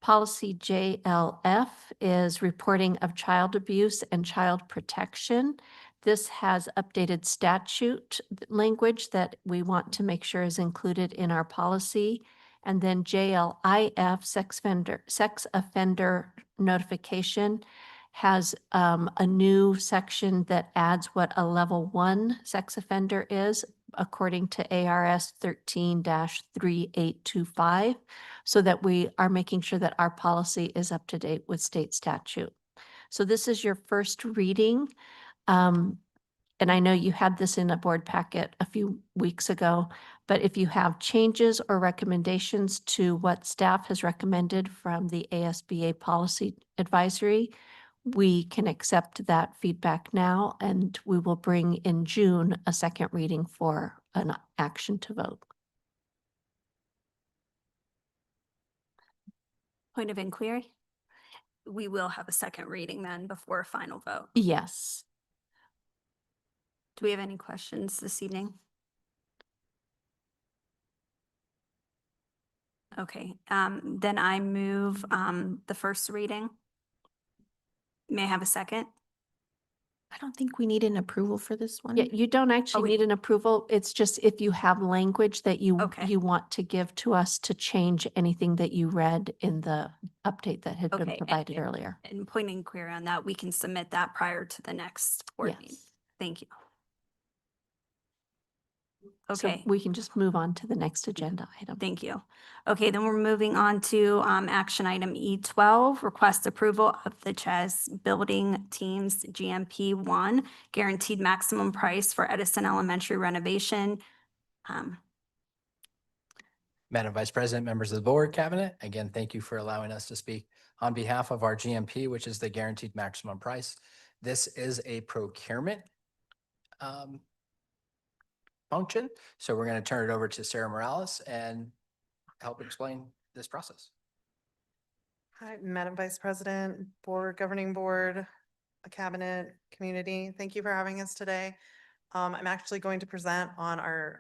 Policy JLF is reporting of child abuse and child protection. This has updated statute language that we want to make sure is included in our policy. And then JLIF, sex offender notification, has a new section that adds what a level 1 sex offender is according to ARS 13-3825, so that we are making sure that our policy is up to date with state statute. So this is your first reading. And I know you had this in a board packet a few weeks ago, but if you have changes or recommendations to what staff has recommended from the ASBA Policy Advisory, we can accept that feedback now, and we will bring in June a second reading for an action to vote. Point of inquiry? We will have a second reading then before a final vote. Yes. Do we have any questions this evening? Okay, then I move the first reading. May I have a second? I don't think we need an approval for this one. Yeah, you don't actually we- need an approval. It's just if you have language that you Okay. want to give to us to change anything that you read in the update that had been Okay, provided earlier. And point of inquiry on that, we can submit that prior to the next board meeting. Yes. Thank you. So Okay. we can just move on to the next agenda item. Thank you. Okay, then we're moving on to action item E12, request approval of the Chess Building Teams GMP 1 guaranteed maximum price for Edison Elementary renovation. Madam Vice President, members of the board, cabinet, again, thank you for allowing us to speak on behalf of our GMP, which is the guaranteed maximum price. This is a procurement function. So we're going to turn it over to Sarah Morales and help explain this process. Hi, Madam Vice President, Board, Governing Board, Cabinet, Community, thank you for having us today. I'm actually going to present on our,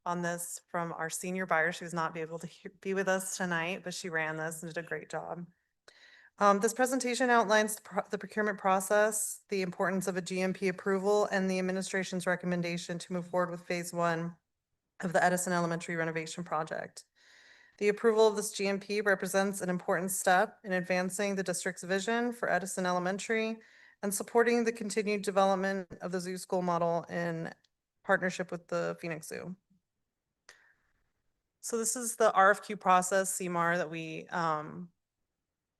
on this from our senior buyer. She was not able to be with us tonight, but she ran this and did a great job. This presentation outlines the procurement process, the importance of a GMP approval, and the administration's recommendation to move forward with phase 1 of the Edison Elementary renovation project. The approval of this GMP represents an important step in advancing the district's vision for Edison Elementary and supporting the continued development of the zoo school model in partnership with the Phoenix Zoo. So this is the RFQ process, CMAR, that we,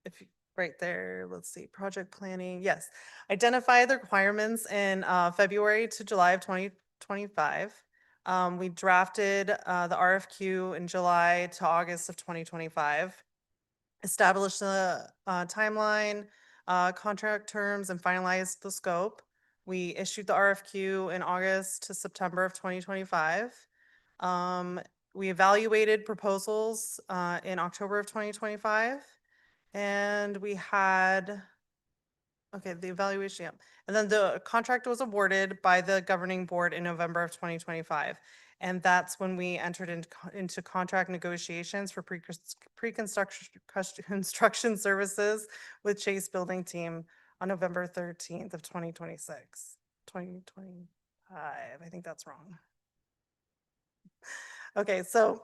if you, right there, let's see, project planning, yes. Identify the requirements in February to July of 2025. We drafted the RFQ in July to August of 2025. Established the timeline, contract terms, and finalized the scope. We issued the RFQ in August to September of 2025. We evaluated proposals in October of 2025. And we had, okay, the evaluation, yeah. And then the contract was awarded by the governing board in November of 2025. And that's when we entered into contract negotiations for construction services with Chase Building Team on November 13th of 2026. 2025. I think that's wrong. Okay, so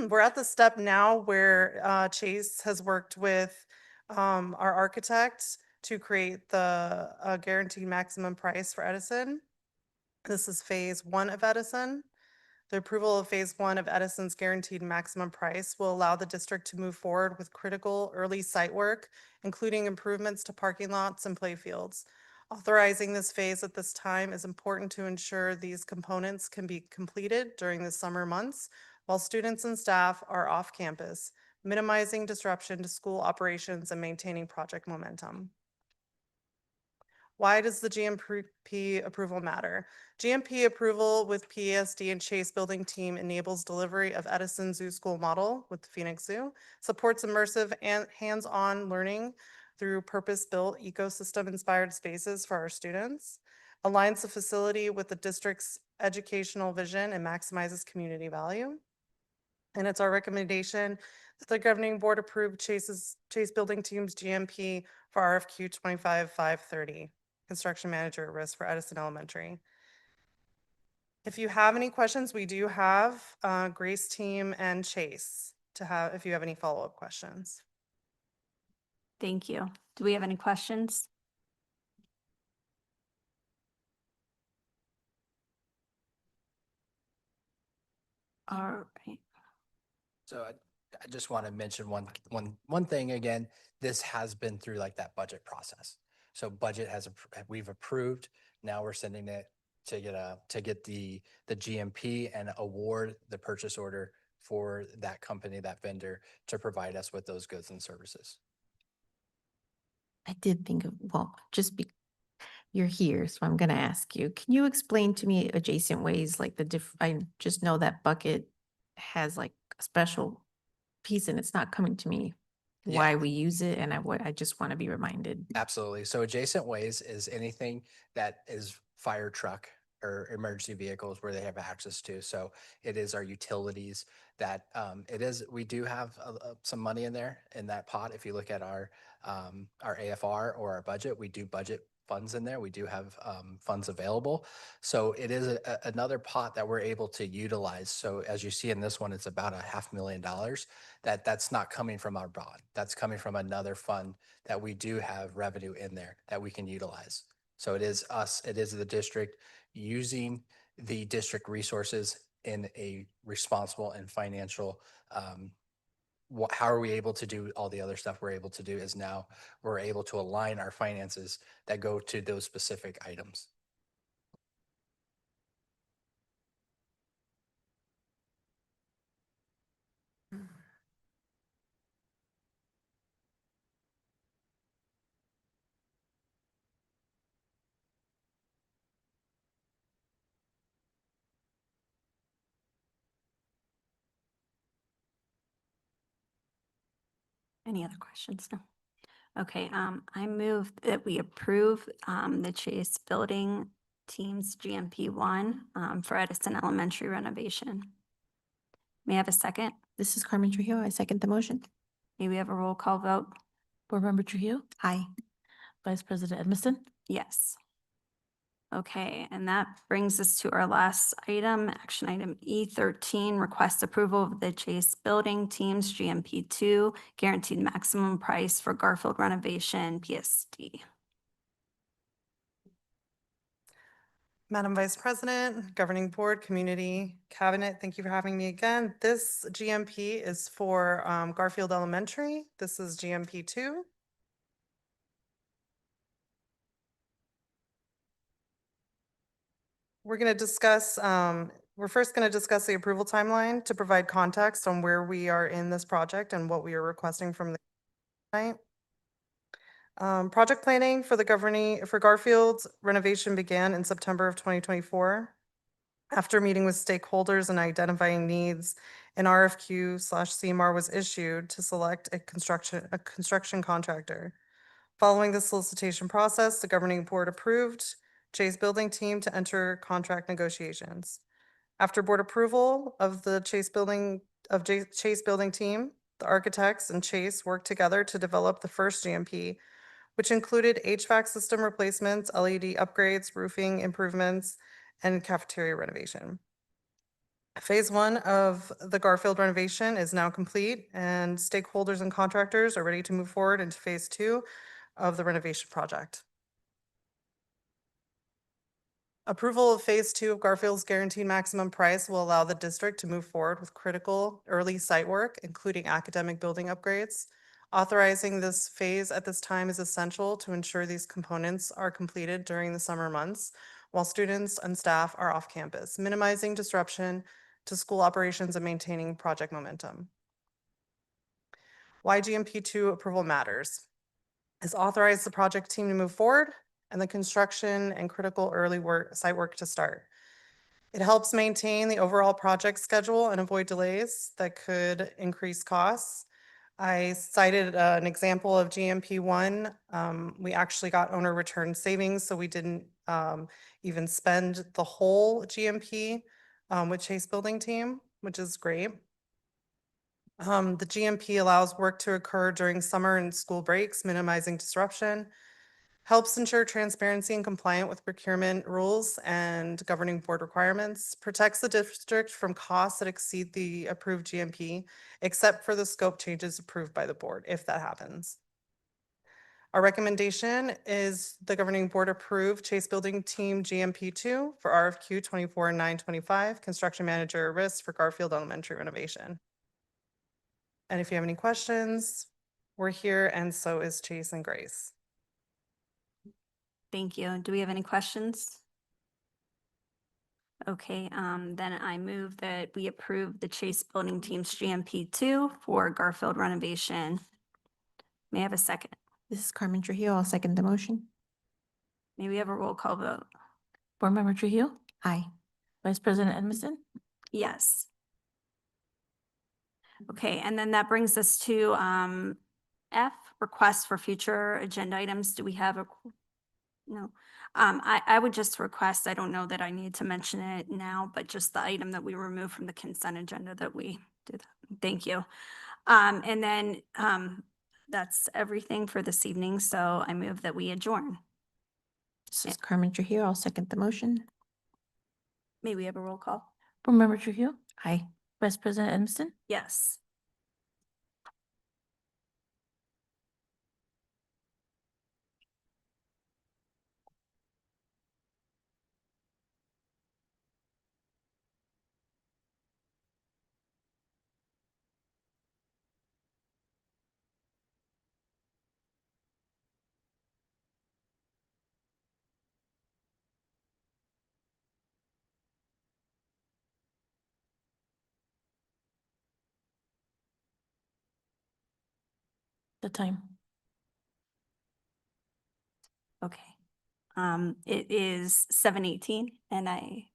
we're at the step now where Chase has worked with our architect to create the guaranteed maximum price for Edison. This is phase 1 of Edison. The approval of phase 1 of Edison's guaranteed maximum price will allow the district to move forward with critical early site work, including improvements to parking lots and playfields. Authorizing this phase at this time is important to ensure these components can be completed during the summer months while students and staff are off campus, minimizing disruption to school operations and maintaining project momentum. Why does the GMP approval matter? GMP approval with PESD and Chase Building Team enables delivery of Edison Zoo School model with the Phoenix Zoo, supports immersive and hands-on learning through purpose-built ecosystem-inspired spaces for our students, aligns the facility with the district's educational vision and maximizes community value. And it's our recommendation that the governing board approve Chase Building Team's GMP for RFQ 25530. Construction manager at risk for Edison Elementary. If you have any questions, we do have Grace team and Chase to have, if you have any follow-up questions. Thank you. Do we have any questions? All right. So I just want to mention one thing again. This has been through like that budget process. So budget we've approved. Now we're sending it to get the GMP and award the purchase order for that company, that vendor, to provide us with those goods and services. I did think of, well, you're here, so I'm gonna ask you, can you explain to me adjacent ways, like I just know that bucket has like a special piece and it's not coming to me why we use it, and I just want to be reminded. Absolutely. So adjacent ways is anything that is fire truck or emergency vehicles where they have access to. So it is our utilities that we do have some money in there in that pot. If you look at our AFR or our budget, we do budget funds in there. We do have funds available. So it is another pot that we're able to utilize. So as you see in this one, it's about $500,000 that's not coming from our bond. That's coming from another fund that we do have revenue in there that we can utilize. So it is the district using the district resources in a responsible and financial how are we able to do all the other stuff we're able to do is now we're able to align our finances that go to those specific items. Any other questions? No. Okay, I move that we approve the Chase Building Team's GMP1 for Edison Elementary renovation. May I have a second? This is Carmen Trujillo. I second the motion. May we have a roll call vote? Board Member Trujillo, Aye. Vice President Edmiston, Yes. Okay, and that brings us to our last item, action item E13, request approval of the Chase Building Team's GMP2 guaranteed maximum price for Garfield renovation PSD. Madam Vice President, Governing Board, Community, Cabinet, thank you for having me again. This GMP is for Garfield Elementary. This is GMP 2. We're going to discuss, we're first going to discuss the approval timeline to provide context on where we are in this project and what we are requesting from the night. Project planning for Garfield's renovation began in September of 2024. After meeting with stakeholders and identifying needs, an RFQ/CMR was issued to select a construction contractor. Following the solicitation process, the governing board approved Chase Building Team to enter contract negotiations. After board approval of the Chase Building Team, the architects and Chase worked together to develop the first GMP, which included HVAC system replacements, LED upgrades, roofing improvements, and cafeteria renovation. Phase 1 of the Garfield renovation is now complete, and stakeholders and contractors are ready to move forward into Phase 2 of the renovation project. Approval of Phase 2 of Garfield's guaranteed maximum price will allow the district to move forward with critical early site work, including academic building upgrades. Authorizing this phase at this time is essential to ensure these components are completed during the summer months while students and staff are off campus, minimizing disruption to school operations and maintaining project momentum. Why GMP2 approval matters is authorize the project team to move forward and the construction and critical early site work to start. It helps maintain the overall project schedule and avoid delays that could increase costs. I cited an example of GMP1. We actually got owner return savings, so we didn't even spend the whole GMP with Chase Building Team, which is great. The GMP allows work to occur during summer and school breaks, minimizing disruption, helps ensure transparency and compliant with procurement rules and governing board requirements, protects the district from costs that exceed the approved GMP, except for the scope changes approved by the board, if that happens. Our recommendation is the governing board approve Chase Building Team GMP2 for RFQ 24-925, construction manager risk for Garfield Elementary renovation. And if you have any questions, we're here, and so is Chase and Grace. Thank you. Do we have any questions? Okay, then I move that we approve the Chase Building Team's GMP2 for Garfield renovation. May I have a second? This is Carmen Trujillo. I'll second the motion. May we have a roll call vote? Board Member Trujillo, Aye. Vice President Edmiston, Yes. Okay, and then that brings us to F, requests for future agenda items. Do we have a? No. I would just request, I don't know that I need to mention it now, but just the item that we removed from the consent agenda that we did. Thank you. And then that's everything for this evening, so I move that we adjourn. This is Carmen Trujillo. I'll second the motion. May we have a roll call? Board Member Trujillo, Aye. Vice President Edmiston, Yes. the time. Okay. It is 7:18 and I